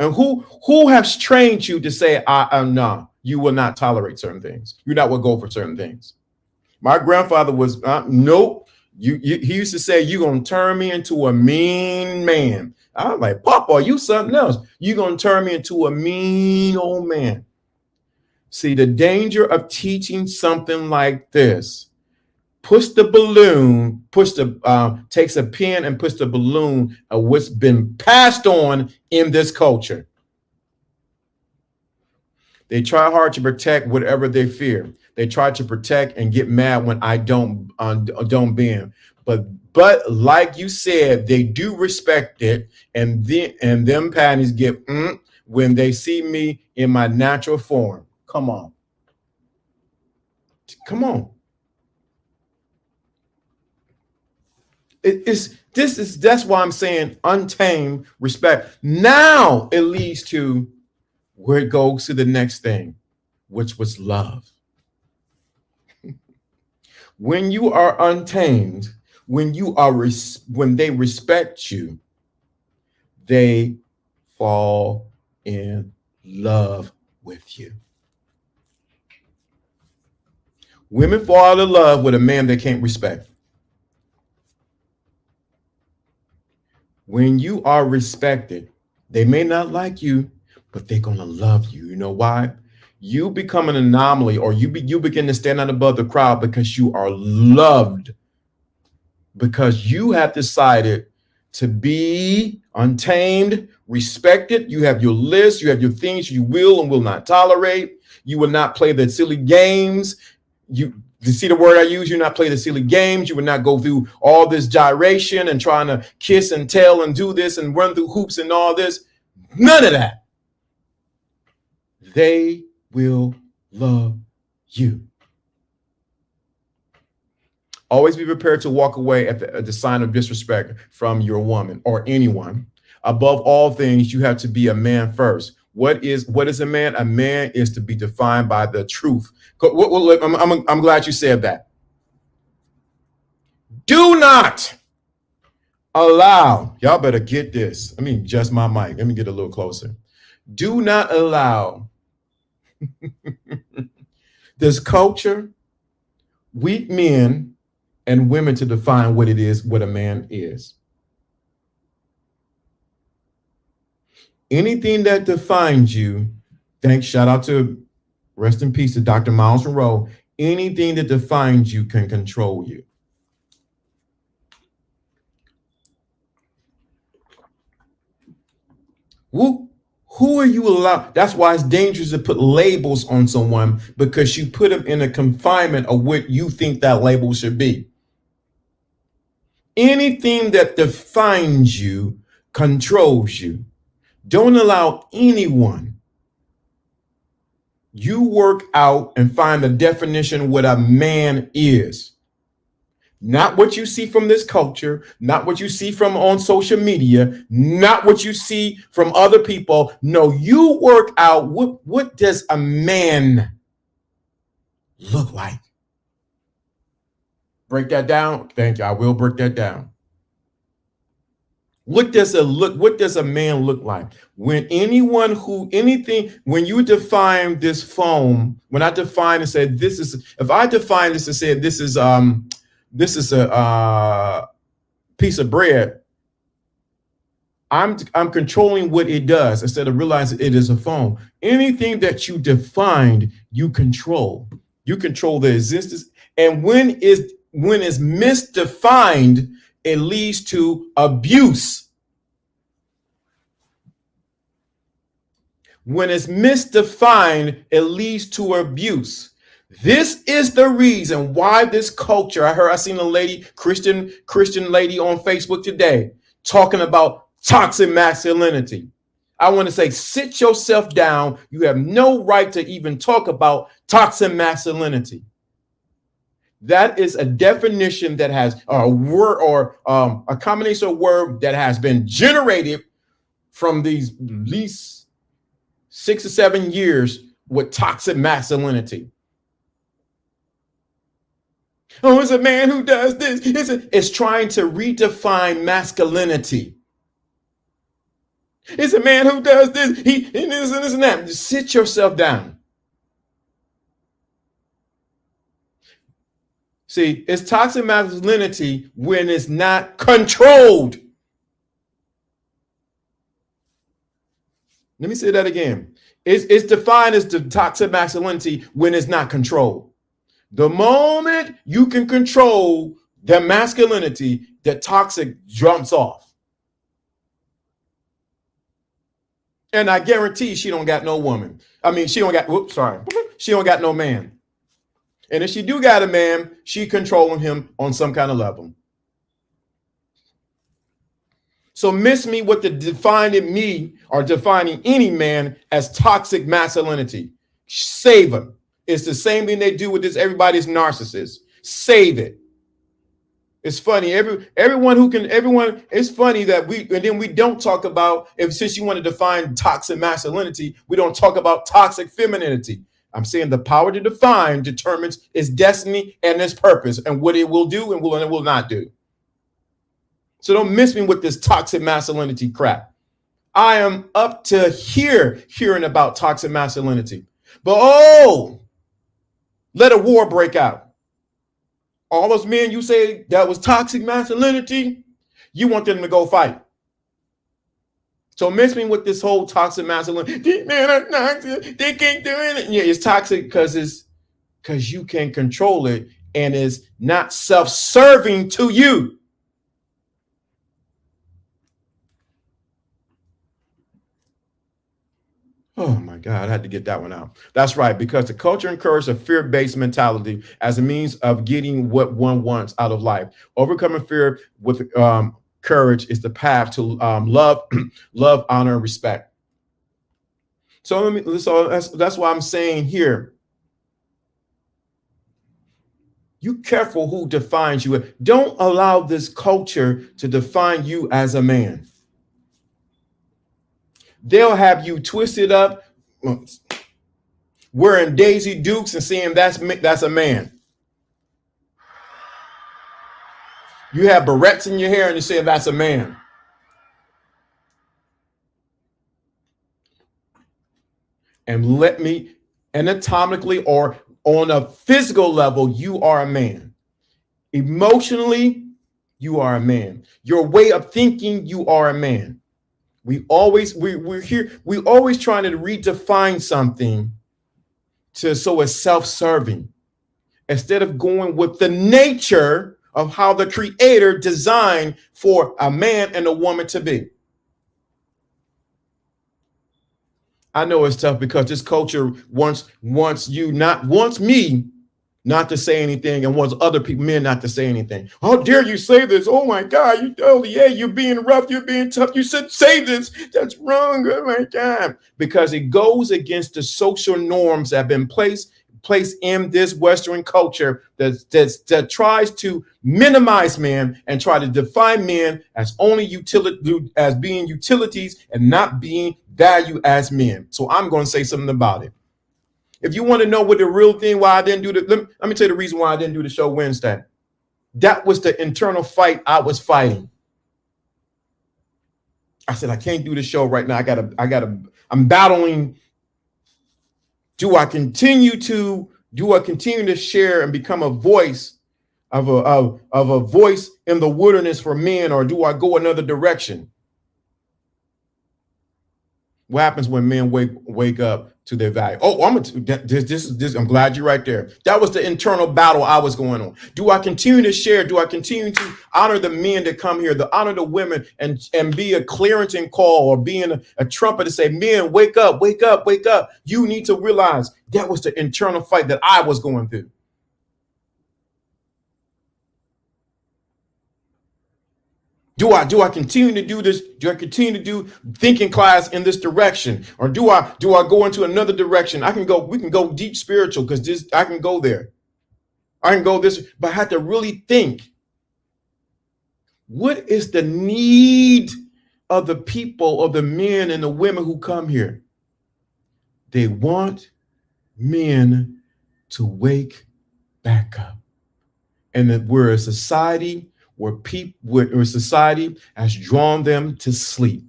And who has trained you to say, no, you will not tolerate certain things. You're not going to go for certain things. My grandfather was, nope. He used to say, you're going to turn me into a mean man. I was like, Papa, you something else. You're going to turn me into a mean old man. See, the danger of teaching something like this, takes a pen and puts the balloon of what's been passed on in this culture. They try hard to protect whatever they fear. They try to protect and get mad when I don't bend. But like you said, they do respect it, and them panties get when they see me in my natural form. Come on. That's why I'm saying untamed respect. Now it leads to where it goes to the next thing, which was love. When you are untamed, when they respect you, they fall in love with you. Women fall out of love with a man they can't respect. When you are respected, they may not like you, but they're going to love you. You know why? You become an anomaly, or you begin to stand out above the crowd because you are loved. because you have decided to be untamed, respected. You have your list, you have your things you will and will not tolerate. You will not play the silly games. You see the word I use? You not play the silly games. You would not go through all this gyration and trying to kiss and tell and do this and run through hoops and all this. None of that. They will love you. Always be prepared to walk away at the sign of disrespect from your woman or anyone. Above all things, you have to be a man first. What is a man? A man is to be defined by the truth. I'm glad you said that. Do not allow, y'all better get this. Let me adjust my mic. Let me get a little closer. Do not allow this culture, weak men, and women to define what it is, what a man is. Anything that defines you, shout out to, rest in peace to Dr. Miles Monroe, anything that defines you can control you. Who are you allowed? That's why it's dangerous to put labels on someone, because you put them in a confinement of what you think that label should be. Anything that defines you controls you. Don't allow anyone. You work out and find the definition of what a man is. Not what you see from this culture, not what you see from on social media, not what you see from other people. No, you work out what does a man look like? Break that down. Thank you. I will break that down. What does a man look like? When when you define this foam, when I define and said if I define this and said this is a piece of bread, I'm controlling what it does instead of realizing it is a foam. Anything that you defined, you control. You control the existence. And when it's misdefined, it leads to abuse. When it's misdefined, it leads to abuse. This is the reason why this culture, I seen a lady, Christian lady on Facebook today talking about toxic masculinity. I want to say, sit yourself down. You have no right to even talk about toxic masculinity. That is a definition that has a word or a combination of word that has been generated from these at least 6 or 7 years with toxic masculinity. Oh, it's a man who does this. It's trying to redefine masculinity. It's a man who does this. He this and this and that. Just sit yourself down. See, it's toxic masculinity when it's not controlled. Let me say that again. It's defined as the toxic masculinity when it's not controlled. The moment you can control the masculinity, the toxic jumps off. And I guarantee she don't got no woman. She don't got no man. And if she do got a man, she controlling him on some kind of level. So miss me with the defining me or defining any man as toxic masculinity. Save him. It's the same thing they do with this. Everybody's narcissist. Save it. It's funny. It's funny that we don't talk about, since you want to define toxic masculinity, we don't talk about toxic femininity. I'm saying the power to define determines its destiny and its purpose and what it will do and will not do. So don't miss me with this toxic masculinity crap. I am up to hearing about toxic masculinity. But let a war break out. All those men you say that was toxic masculinity, you want them to go fight. So miss me with this whole toxic masculinity. These men are toxic. They can't do anything. Yeah, it's toxic because you can control it and it's not self-serving to you. Oh my God, I had to get that one out. That's right, because the culture encourages a fear-based mentality as a means of getting what one wants out of life. Overcoming fear with courage is the path to love, love, honor, and respect. So that's why I'm saying here, you careful who defines you. Don't allow this culture to define you as a man. They'll have you twisted up, wearing Daisy Dukes and saying that's a man. You have barrettes in your hair and you say that's a man. And let me, anatomically or on a physical level, you are a man. Emotionally, you are a man. Your way of thinking, you are a man. We're always trying to redefine something so it's self-serving instead of going with the nature of how the creator designed for a man and a woman to be. I know it's tough because this culture wants me not to say anything and wants other people, men, not to say anything. How dare you say this? Oh my God, you're being rough, you're being tough. You should say this. That's wrong. Oh my God. Because it goes against the social norms that have been placed in this Western culture that tries to minimize men and try to define men as only as being utilities and not being value as men. So I'm going to say something about it. If you want to know what the real thing, why I didn't do let me tell you the reason why I didn't do the show Wednesday. That was the internal fight I was fighting. I said, I can't do the show right now. I'm battling. Do I continue to share and become a voice of a voice in the wilderness for men, or do I go another direction? What happens when men wake up to their value? Oh, I'm glad you're right there. That was the internal battle I was going on. Do I continue to share? Do I continue to honor the men that come here, to honor the women, and be a clearance and call, or being a trumpet to say, men, wake up, wake up, wake up. You need to realize that was the internal fight that I was going through. Do I continue to do this? Do I continue to do thinking class in this direction? Or do I go into another direction? We can go deep spiritual, because I can go there. I can go this, but I have to really think. What is the need of the people, of the men and the women who come here? They want men to wake back up. And that we're a society where society has drawn them to sleep.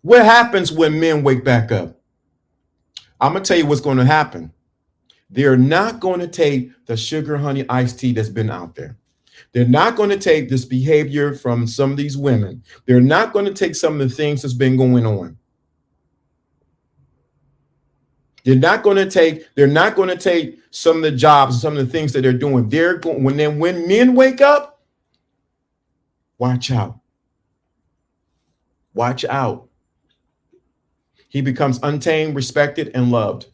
What happens when men wake back up? I'm going to tell you what's going to happen. They're not going to take the sugar honey iced tea that's been out there. They're not going to take this behavior from some of these women. They're not going to take some of the things that's been going on. They're not going to take some of the jobs, some of the things that they're doing. When men wake up, watch out. Watch out. He becomes untamed, respected, and loved.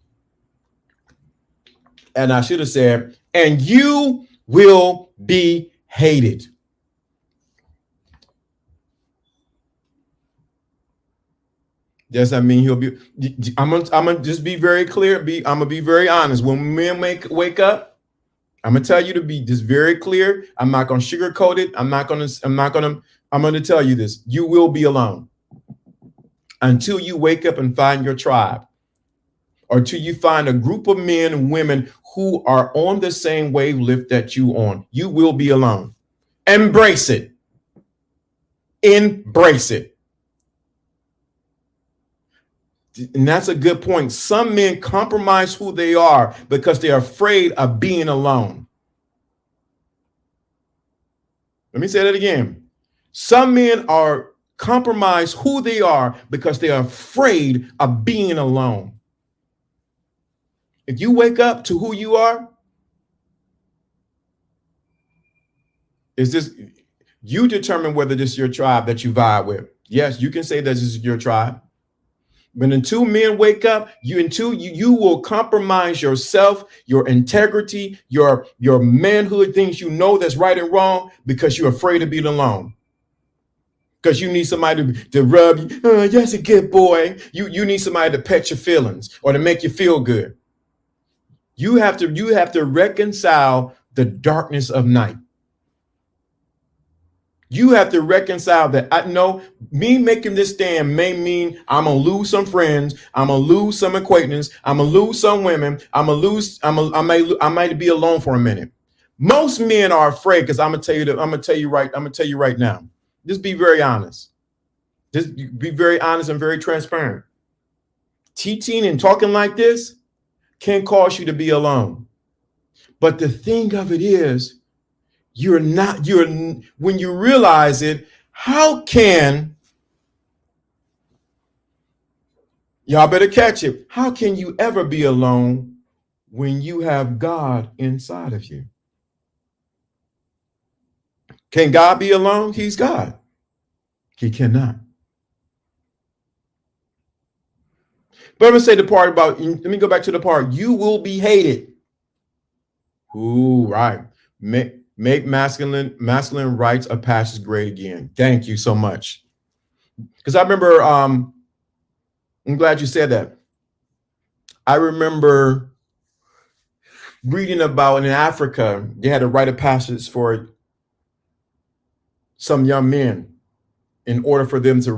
And I should have said, and you will be hated. Does that mean he'll be? I'm gonna just be very clear. I'm gonna be very honest. When men wake up, I'm gonna tell you to be just very clear. I'm not gonna sugarcoat it. I'm gonna tell you this. You will be alone until you wake up and find your tribe, or till you find a group of men and women who are on the same wavelength that you on. You will be alone. Embrace it. Embrace it. And that's a good point. Some men compromise who they are because they're afraid of being alone. Let me say that again. Some men are compromise who they are because they are afraid of being alone. If you wake up to who you are, you determine whether this is your tribe that you vibe with. Yes, you can say this is your tribe. When the two men wake up, you will compromise yourself, your integrity, your manhood, things you know that's right and wrong because you're afraid to be alone. Because you need somebody to rub you. Oh, that's a good boy. You need somebody to pet your feelings or to make you feel good. You have to reconcile the darkness of night. You have to reconcile that. I know me making this stand may mean I'm gonna lose some friends, I'm gonna lose some acquaintances, I'm gonna lose some women, I might be alone for a minute. Most men are afraid because I'm gonna tell you right now. Just be very honest. Just be very honest and very transparent. Teaching and talking like this can cause you to be alone. But the thing of it is, when you realize it, how can y'all better catch it? How can you ever be alone when you have God inside of you? Can God be alone? He's God. He cannot. But let me say the part about, let me go back to the part, you will be hated. Ooh, right. Make masculine rights of passage great again. Thank you so much. Because I remember, I'm glad you said that. I remember reading about in Africa, they had a rite of passage for some young men in order for them to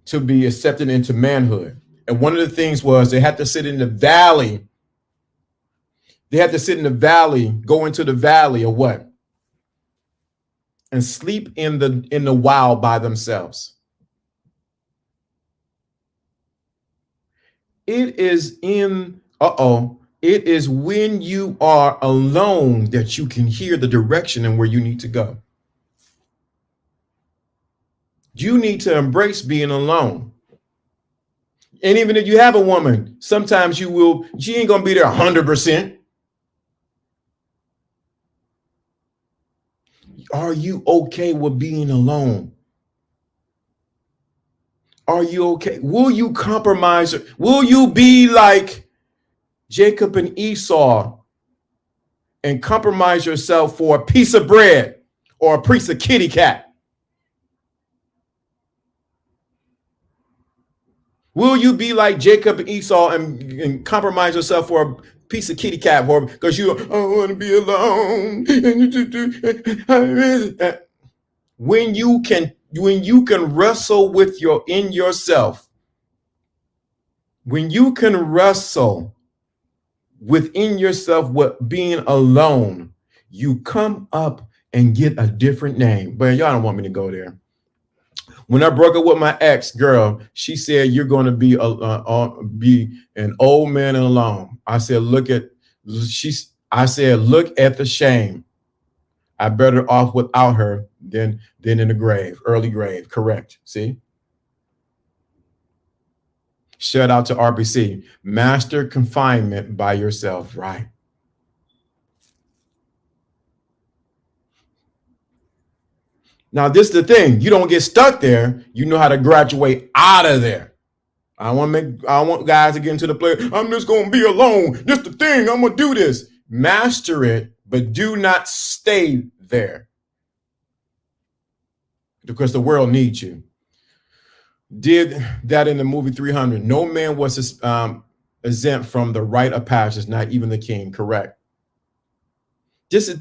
to be accepted into manhood. And one of the things was they had to sit in the valley. They had to sit in the valley, go into the valley or what? And sleep in the wild by themselves. It is when you are alone that you can hear the direction and where you need to go. You need to embrace being alone. And even if you have a woman, sometimes she ain't gonna be there 100%. Are you okay with being alone? Are you okay? Will you compromise? Will you be like Jacob and Esau and compromise yourself for a piece of bread or a piece of kitty cat? Will you be like Jacob and Esau and compromise yourself for a piece of kitty cat because you don't want to be alone? When you can wrestle with in yourself, when you can wrestle within yourself with being alone, you come up and get a different name. But y'all don't want me to go there. When I broke up with my ex girl, she said, "You're going to be an old man and alone." I said, "Look at the shame. I better off without her than in the grave, early grave." Correct. See. Shout out to RBC. Master confinement by yourself. Right. Now, this is the thing. You don't get stuck there. You know how to graduate out of there. I want guys to get into the play. I'm just gonna be alone. Just the thing. I'm gonna do this. Master it, but do not stay there. Because the world needs you. Did that in the movie 300. No man was exempt from the rite of passage, not even the king. Correct. This is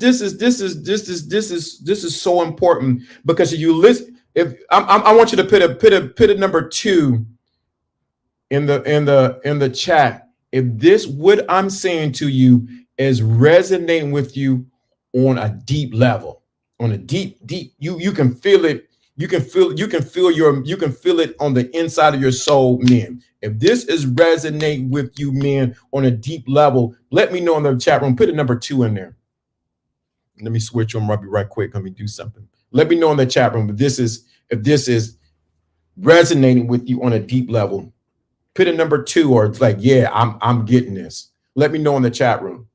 so important because if you listen, if I want you to put a number 2 in the chat. If what I'm saying to you is resonating with you on a deep level, on a deep, you can feel it. You can feel it on the inside of your soul, men. If this is resonating with you, men, on a deep level, let me know in the chat room. Put a number 2 in there. Let me switch them right quick. Let me do something. Let me know in the chat room if this is resonating with you on a deep level. Put a number 2, or it's like, yeah, I'm getting this. Let me know in the chat room.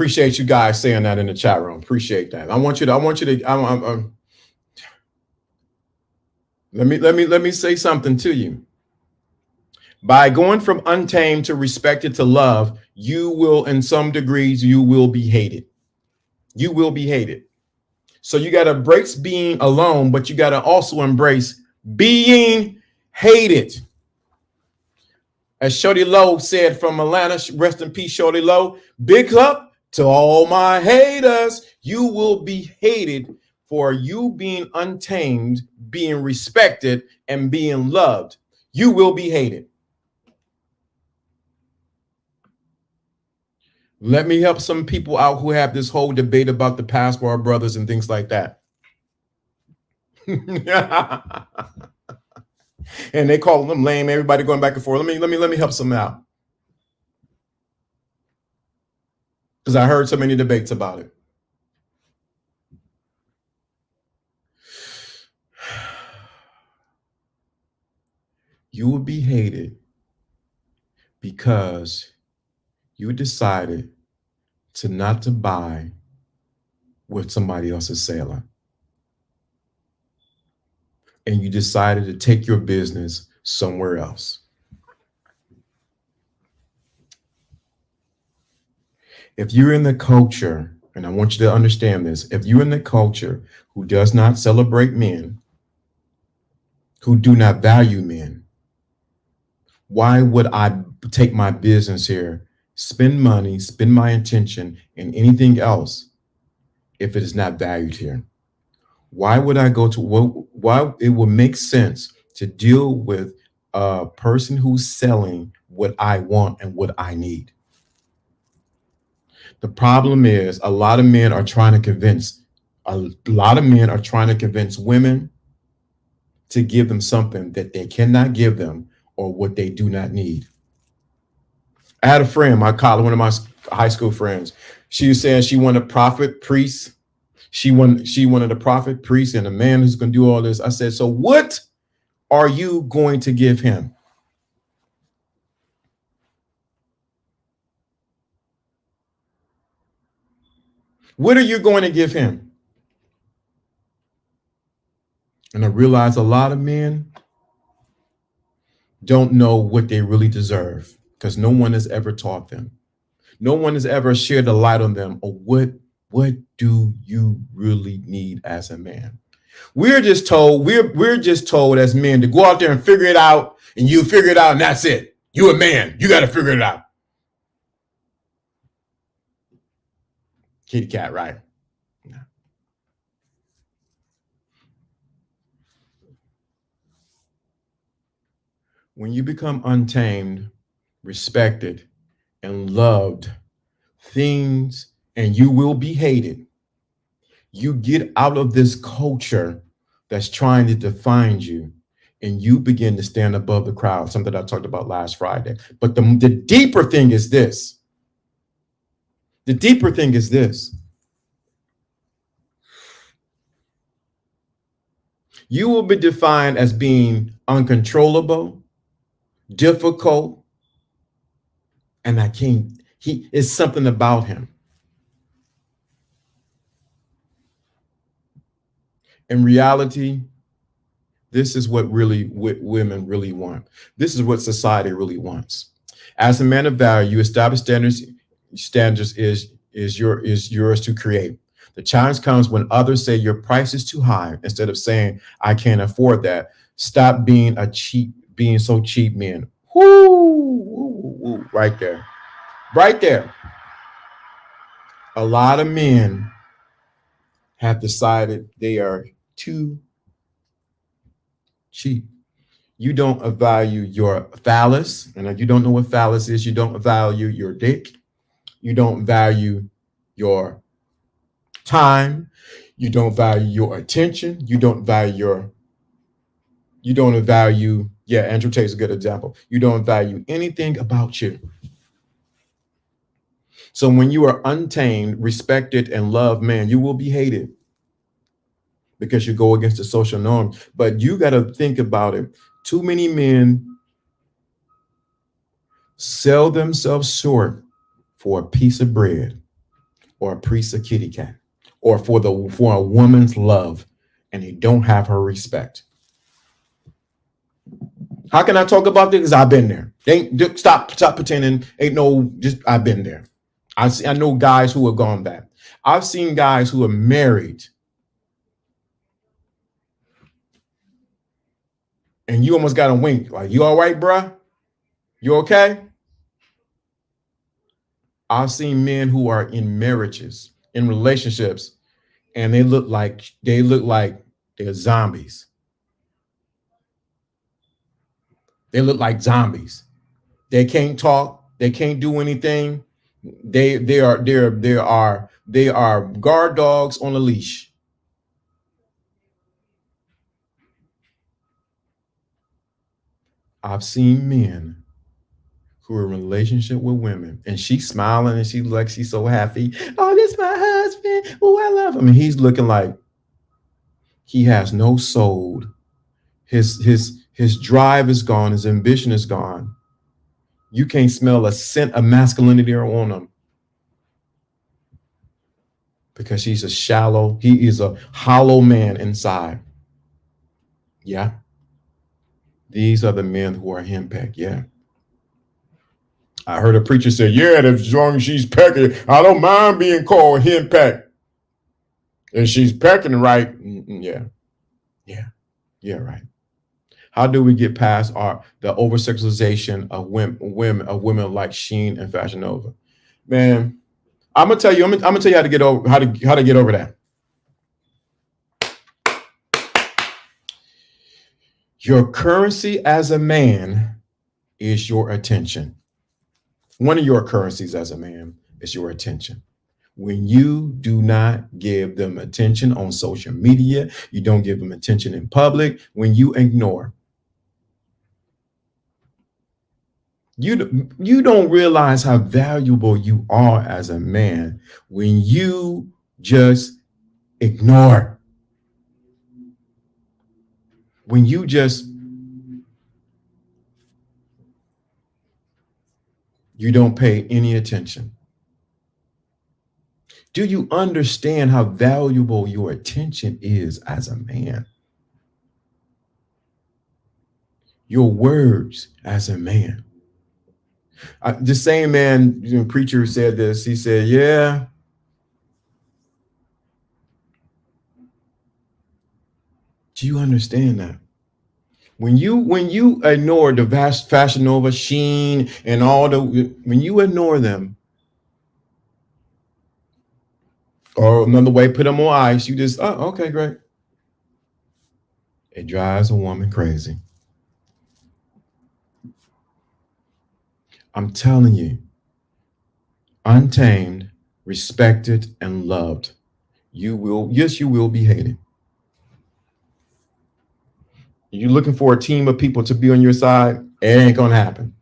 Appreciate you guys saying that in the chat room. Appreciate that. I want you to, let me say something to you. By going from untamed to respected to love, you will, in some degrees, you will be hated. You will be hated. So you got to embrace being alone, but you got to also embrace being hated. As Shorty Lowe said from Atlanta, rest in peace, Shorty Lowe. Big up to all my haters. You will be hated for you being untamed, being respected, and being loved. You will be hated. Let me help some people out who have this whole debate about the passport brothers and things like that. And they call them lame. Everybody going back and forth. Let me help some out. Because I heard so many debates about it. You will be hated because you decided to not to buy what somebody else is selling. And you decided to take your business somewhere else. If you're in the culture, and I want you to understand this, if you're in the culture who does not celebrate men, who do not value men, why would I take my business here, spend money, spend my attention, and anything else if it is not valued here? Why would I go to, why it would make sense to deal with a person who's selling what I want and what I need? The problem is a lot of men are trying to convince women to give them something that they cannot give them or what they do not need. I had a friend, one of my high school friends. She was saying she wanted a prophet, priest. She wanted a prophet, priest, and a man who's going to do all this. I said, so what are you going to give him? What are you going to give him? And I realized a lot of men don't know what they really deserve because no one has ever taught them. No one has ever shared the light on them or what do you really need as a man? We're just told as men to go out there and figure it out, and you figure it out and that's it. You're a man. You got to figure it out. Kitty cat, right? When you become untamed, respected, and loved, things, and you will be hated. You get out of this culture that's trying to define you, and you begin to stand above the crowd, something I talked about last Friday. But the deeper thing is this. The deeper thing is this. You will be defined as being uncontrollable, difficult, and it's something about him. In reality, this is what women really want. This is what society really wants. As a man of value, you establish standards is yours to create. The challenge comes when others say your price is too high. Instead of saying I can't afford that, stop being so cheap, man. Woo, right there. A lot of men have decided they are too cheap. You don't value your phallus, and if you don't know what phallus is, you don't value your dick. You don't value your time. You don't value your attention. You don't value, Andrew Tate's a good example. You don't value anything about you. So when you are untamed, respected, and loved, man, you will be hated because you go against the social norm. But you got to think about it. Too many men sell themselves short for a piece of bread. or a priest a kitty cat, or for a woman's love, and they don't have her respect. How can I talk about this? Because I've been there. They ain't, stop pretending. Ain't no, just I've been there. I know guys who have gone back. I've seen guys who are married, and you almost got to wink. Like, you all right, bruh? You okay? I've seen men who are in marriages, in relationships, and they look like they're zombies. They look like zombies. They can't talk. They can't do anything. They are guard dogs on a leash. I've seen men who are in a relationship with women, and she's smiling and she like she's so happy. Oh, this is my husband. Oh, I love him. And he's looking like he has no soul. His drive is gone. His ambition is gone. You can't smell a scent of masculinity on him because he is a hollow man inside. Yeah. These are the men who are henpecked. Yeah. I heard a preacher say, yeah, as long as she's pecking, I don't mind being called henpecked. And she's pecking right. Yeah. Yeah. Yeah, right. How do we get past the over sexualization of women like Sheen and Fashion Nova? Man, I'm gonna tell you how to get over how to get over that. Your currency as a man is your attention. One of your currencies as a man is your attention. When you do not give them attention on social media, you don't give them attention in public, when you ignore, you don't realize how valuable you are as a man when you just ignore. When you don't pay any attention. Do you understand how valuable your attention is as a man? Your words as a man. The same man, preacher said this. He said, yeah, do you understand that? When you ignore the vast Fashion Nova, Sheen, and when you ignore them, or another way, put them on ice, you just, oh, okay, great. It drives a woman crazy. I'm telling you, untamed, respected, and loved, you will be hated. You're looking for a team of people to be on your side, it ain't gonna happen.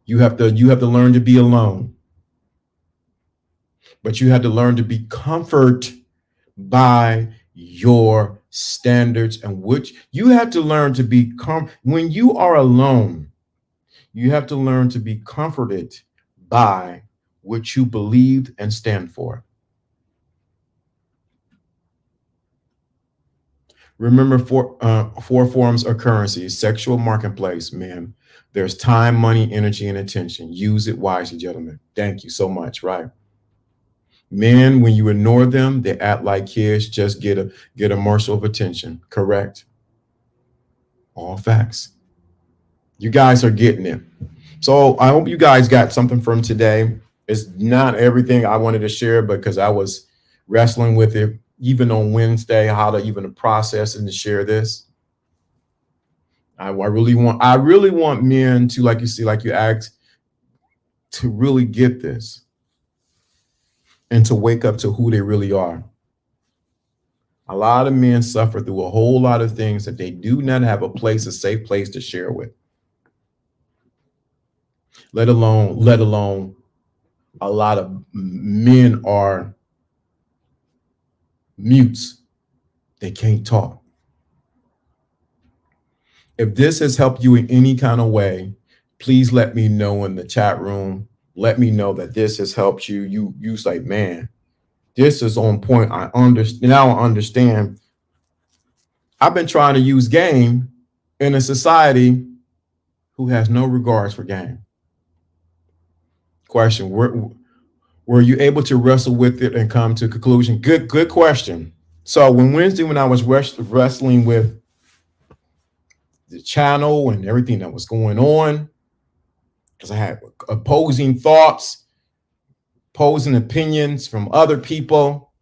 You have to learn to be alone. But you have to learn to be comforted by your standards, and which you have to learn to be when you are alone. You have to learn to be comforted by what you believe and stand for. Remember four forms of currency: sexual marketplace, man. There's time, money, energy, and attention. Use it wisely, gentlemen. Thank you so much. Right. Men, when you ignore them, they act like kids, just get a morsel of attention. Correct. All facts. You guys are getting it. So I hope you guys got something from today. It's not everything I wanted to share because I was wrestling with it even on Wednesday, how to even process and to share this. I really want men to, like you see, like you asked, to really get this and to wake up to who they really are. A lot of men suffer through a whole lot of things that they do not have a safe place to share with. Let alone a lot of men are mutes. They can't talk. If this has helped you in any kind of way, please let me know in the chat room. let me know that this has helped you. You say, man, this is on point. I understand now. I understand. I've been trying to use game in a society who has no regards for game. Question: were you able to wrestle with it and come to a conclusion? Good question. So when I was wrestling with the channel and everything that was going on, because I had opposing thoughts, opposing opinions from other people.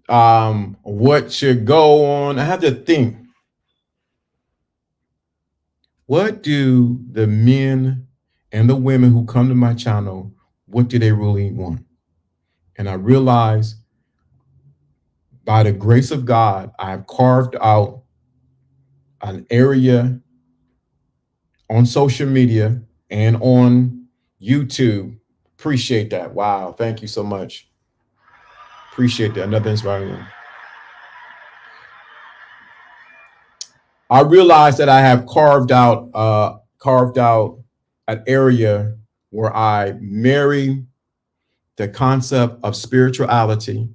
What should go on? I have to think. What do the men and the women who come to my channel, what do they really want? And I realize by the grace of God, I have carved out an area on social media and on YouTube. Appreciate that. Wow. Thank you so much. Appreciate that. Another inspiring one. I realized that I have carved out an area where I marry the concept of spirituality,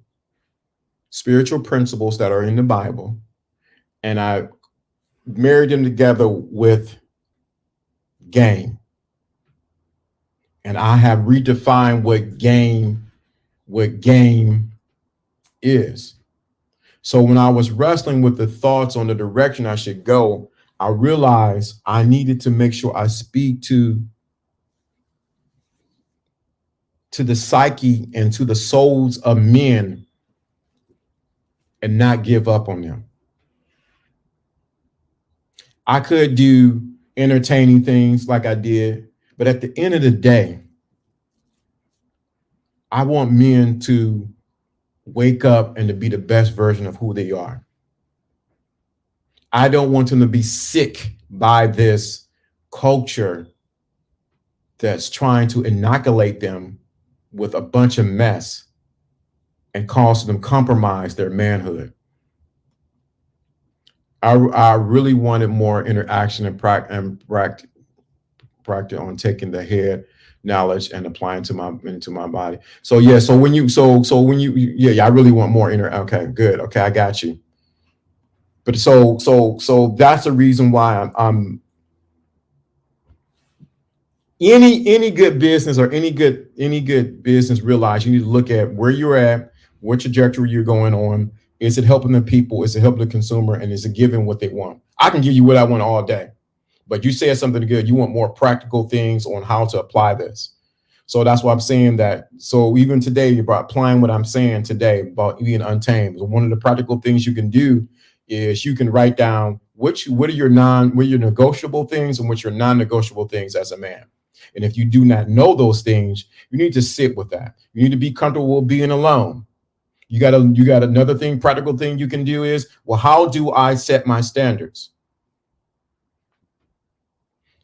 spiritual principles that are in the Bible, and I married them together with game. And I have redefined what game is. So when I was wrestling with the thoughts on the direction I should go, I realized I needed to make sure I speak to the psyche and to the souls of men and not give up on them. I could do entertaining things like I did, but at the end of the day, I want men to wake up and to be the best version of who they are. I don't want them to be sick by this culture that's trying to inoculate them with a bunch of mess and cause them compromise their manhood. I really wanted more interaction and practice on taking the head knowledge and applying into my body. So yeah, so when you I really want more okay, good. Okay, I got you. But so that's the reason why I'm any good business or any good business realize you need to look at where you're at, what trajectory you're going on. Is it helping the people? Is it helping the consumer? And is it giving what they want? I can give you what I want all day, but you said something good. You want more practical things on how to apply this. So that's why I'm saying that. So even today, about applying what I'm saying today about being untamed. One of the practical things you can do is you can write down what are your negotiable things and what your non-negotiable things as a man. And if you do not know those things, you need to sit with that. You need to be comfortable being alone. You got another thing, practical thing you can do is, well, how do I set my standards?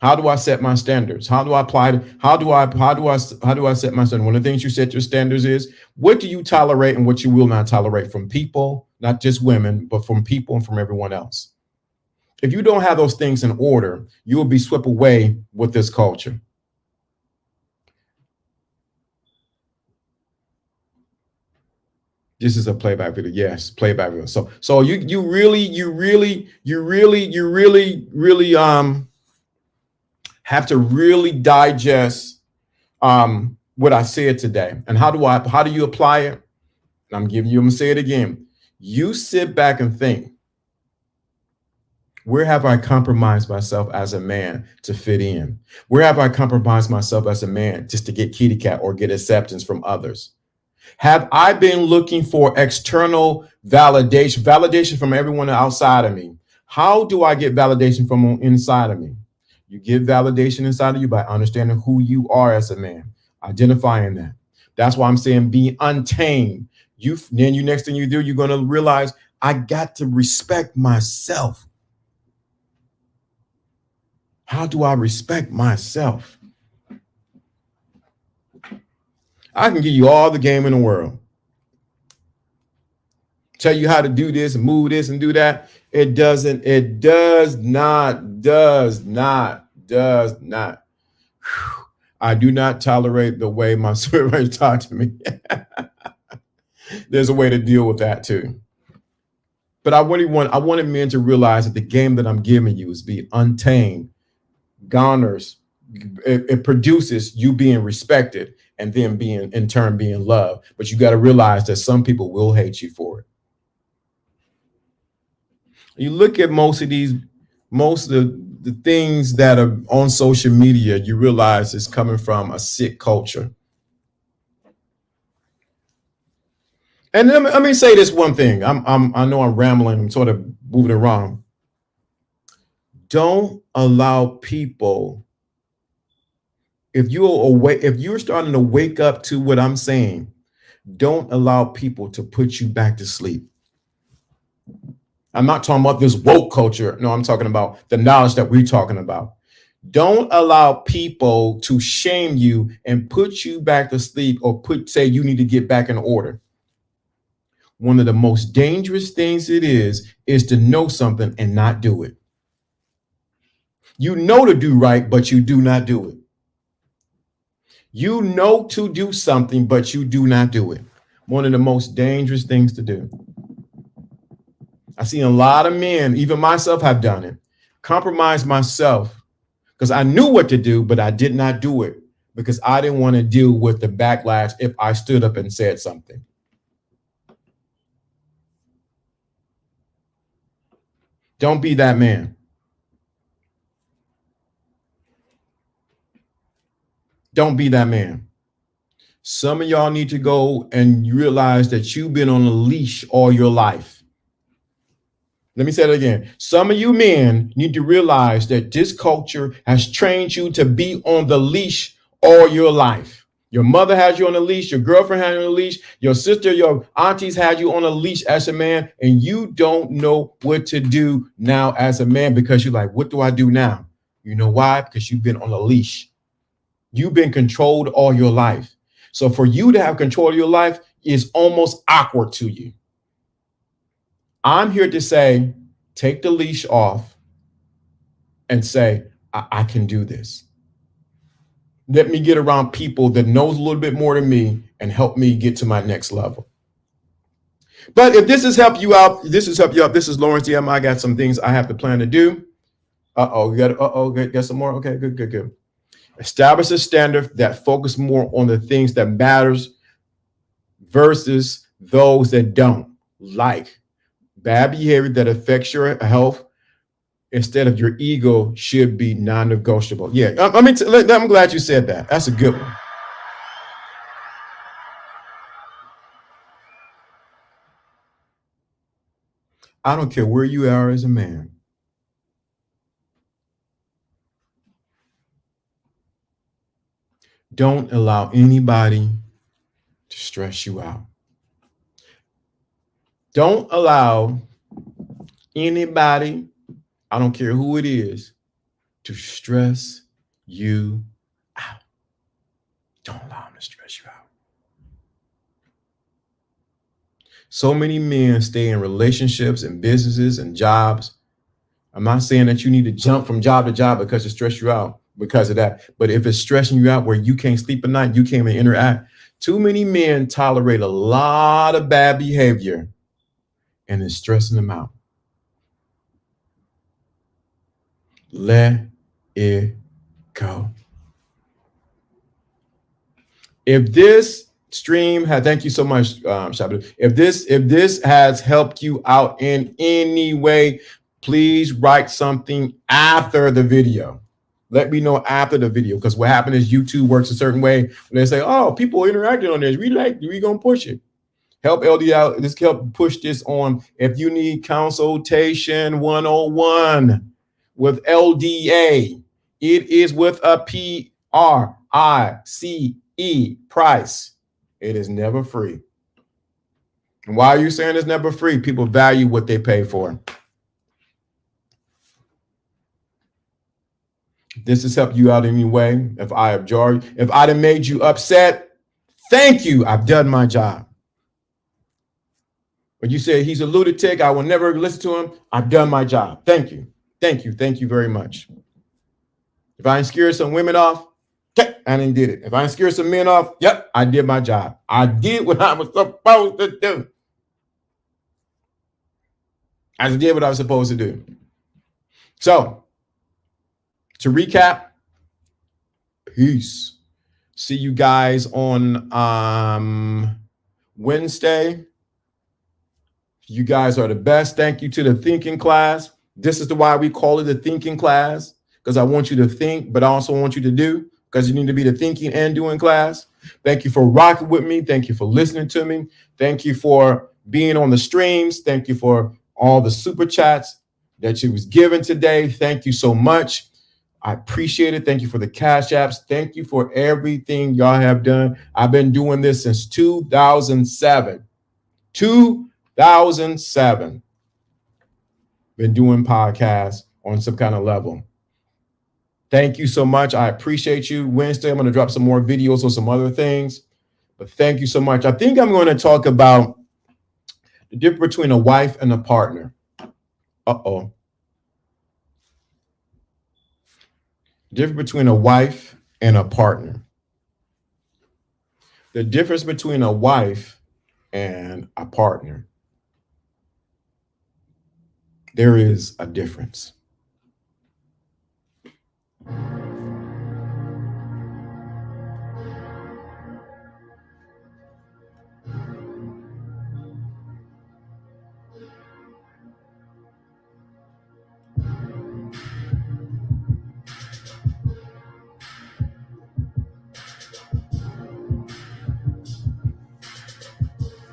How do I set my standards? How do I apply? How do I set my standards? One of the things you set your standards is, what do you tolerate and what you will not tolerate from people, not just women, but from people and from everyone else. If you don't have those things in order, you will be swept away with this culture. This is a playback video. Yes, playback video. So you really have to really digest what I said today. And how do you apply it? I'm gonna say it again. You sit back and think, where have I compromised myself as a man to fit in? Where have I compromised myself as a man just to get kitty cat or get acceptance from others? Have I been looking for external validation from everyone outside of me? How do I get validation from inside of me? You get validation inside of you by understanding who you are as a man, identifying that. That's why I'm saying be untamed. Next thing you do, you're going to realize I got to respect myself. How do I respect myself? I can give you all the game in the world. tell you how to do this and move this and do that. It doesn't. It does not. Does not. Does not. Whew. I do not tolerate the way my supervisor talk to me. There's a way to deal with that too. But I wanted men to realize that the game that I'm giving you is be untamed, garners, it produces you being respected and then being in turn being loved. But you got to realize that some people will hate you for it. You look at most of the things that are on social media, you realize it's coming from a sick culture. And let me say this one thing. I know I'm rambling. I'm sort of moving around. Don't allow people. If you're starting to wake up to what I'm saying, don't allow people to put you back to sleep. I'm not talking about this woke culture. No, I'm talking about the knowledge that we're talking about. Don't allow people to shame you and put you back to sleep or say you need to get back in order. One of the most dangerous things it is to know something and not do it. You know to do right, but you do not do it. You know to do something, but you do not do it. One of the most dangerous things to do. I've seen a lot of men, even myself, have done it. Compromise myself because I knew what to do, but I did not do it because I didn't want to deal with the backlash if I stood up and said something. Don't be that man. Don't be that man. Some of y'all need to go and realize that you've been on a leash all your life. Let me say it again. Some of you men need to realize that this culture has trained you to be on the leash all your life. Your mother had you on a leash. Your girlfriend had you on a leash. Your sister, your aunties had you on a leash as a man. And you don't know what to do now as a man because you're like, what do I do now? You know why? Because you've been on a leash. You've been controlled all your life. So for you to have control of your life is almost awkward to you. I'm here to say, take the leash off and say, I can do this. Let me get around people that knows a little bit more than me and help me get to my next level. But if this has helped you out, this is Lawrence DM. I got some things I have to plan to do. Got some more? Okay, good. Establish a standard that focus more on the things that matters versus those that don't. Like bad behavior that affects your health instead of your ego should be non-negotiable. Yeah, I'm glad you said that. That's a good one. I don't care where you are as a man. Don't allow anybody to stress you out. Don't allow anybody, I don't care who it is, to stress you out. Don't allow them to stress you out. So many men stay in relationships and businesses and jobs. I'm not saying that you need to jump from job to job because it stress you out because of that. But if it's stressing you out where you can't sleep at night, you can't even interact. Too many men tolerate a lot of bad behavior and it's stressing them out. Let it go. If this stream had, thank you so much, Shabu. If this has helped you out in any way, please write something after the video. Let me know after the video, because what happened is YouTube works a certain way. And they say, oh, people interacting on this. We gonna push it. Help LD out. This help push this on. If you need consultation 101 with LDA, it is with a PRICE price. It is never free. And why are you saying it's never free? People value what they pay for. This has helped you out anyway. If I have jarred, if I'd have made you upset, thank you. I've done my job. When you say he's a lunatic, I will never listen to him. I've done my job. Thank you. Thank you. Thank you very much. If I ain't scared some women off, I didn't did it. If I ain't scared some men off, yep, I did my job. I did what I was supposed to do. I did what I was supposed to do. So, to recap, peace. See you guys on Wednesday. You guys are the best. Thank you to the thinking class. This is why we call it the thinking class, because I want you to think, but I also want you to do, because you need to be the thinking and doing class. Thank you for rocking with me. Thank you for listening to me. Thank you for being on the streams. Thank you for all the super chats that you was given today. Thank you so much. I appreciate it. Thank you for the cash apps. Thank you for everything y'all have done. I've been doing this since 2007. 2007. Been doing podcasts on some kind of level. Thank you so much. I appreciate you. Wednesday, I'm going to drop some more videos on some other things. But thank you so much. I think I'm going to talk about the difference between a wife and a partner. Uh-oh. Difference between a wife and a partner. The difference between a wife and a partner. There is a difference.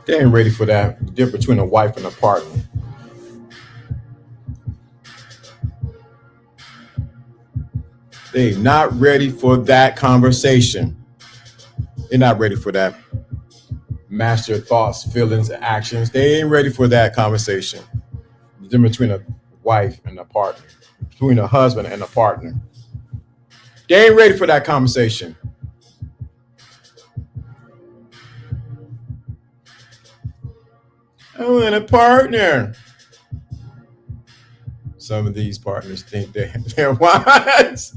They ain't ready for that. The difference between a wife and a partner. They're not ready for that conversation. They're not ready for that. Master thoughts, feelings, and actions. They ain't ready for that conversation. The difference between a wife and a partner. Between a husband and a partner. They ain't ready for that conversation. I want a partner. Some of these partners think they're wise.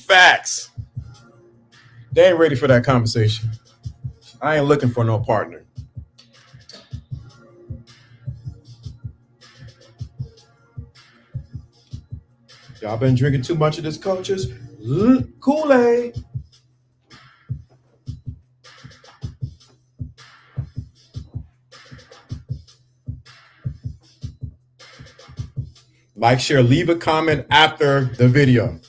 Facts. They ain't ready for that conversation. I ain't looking for no partner. Y'all been drinking too much of this culture's Kool-Aid. Like, share, leave a comment after the video.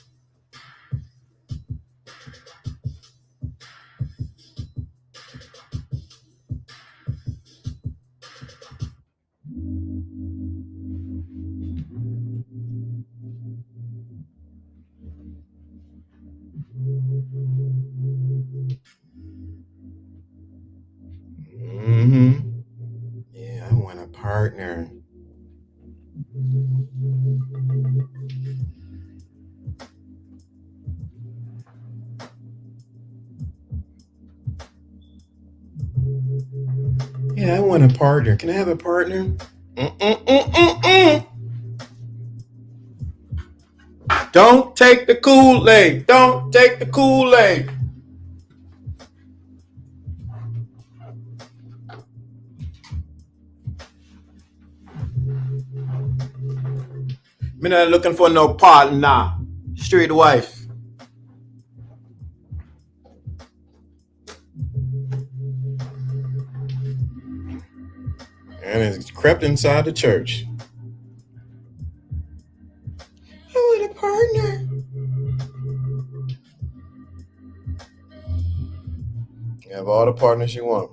Yeah, I want a partner. Yeah, I want a partner. Can I have a partner? Don't take the Kool-Aid. Don't take the Kool-Aid. Me not looking for no partner. Straight wife. And it's crept inside the church. I want a partner. You have all the partners you want.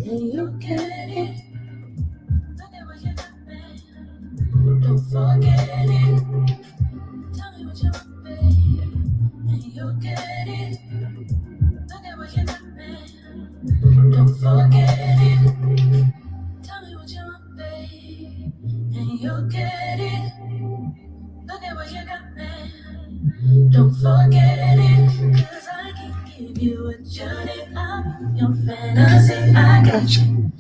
Look at it. Don't forget. you'll get it. Look at what you got, man. Don't forget it, cause I can give you what you need. I'm your fantasy, I got you.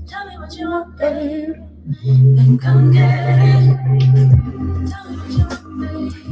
Tell me what you want, babe. Then come get it. Tell me what you want, babe.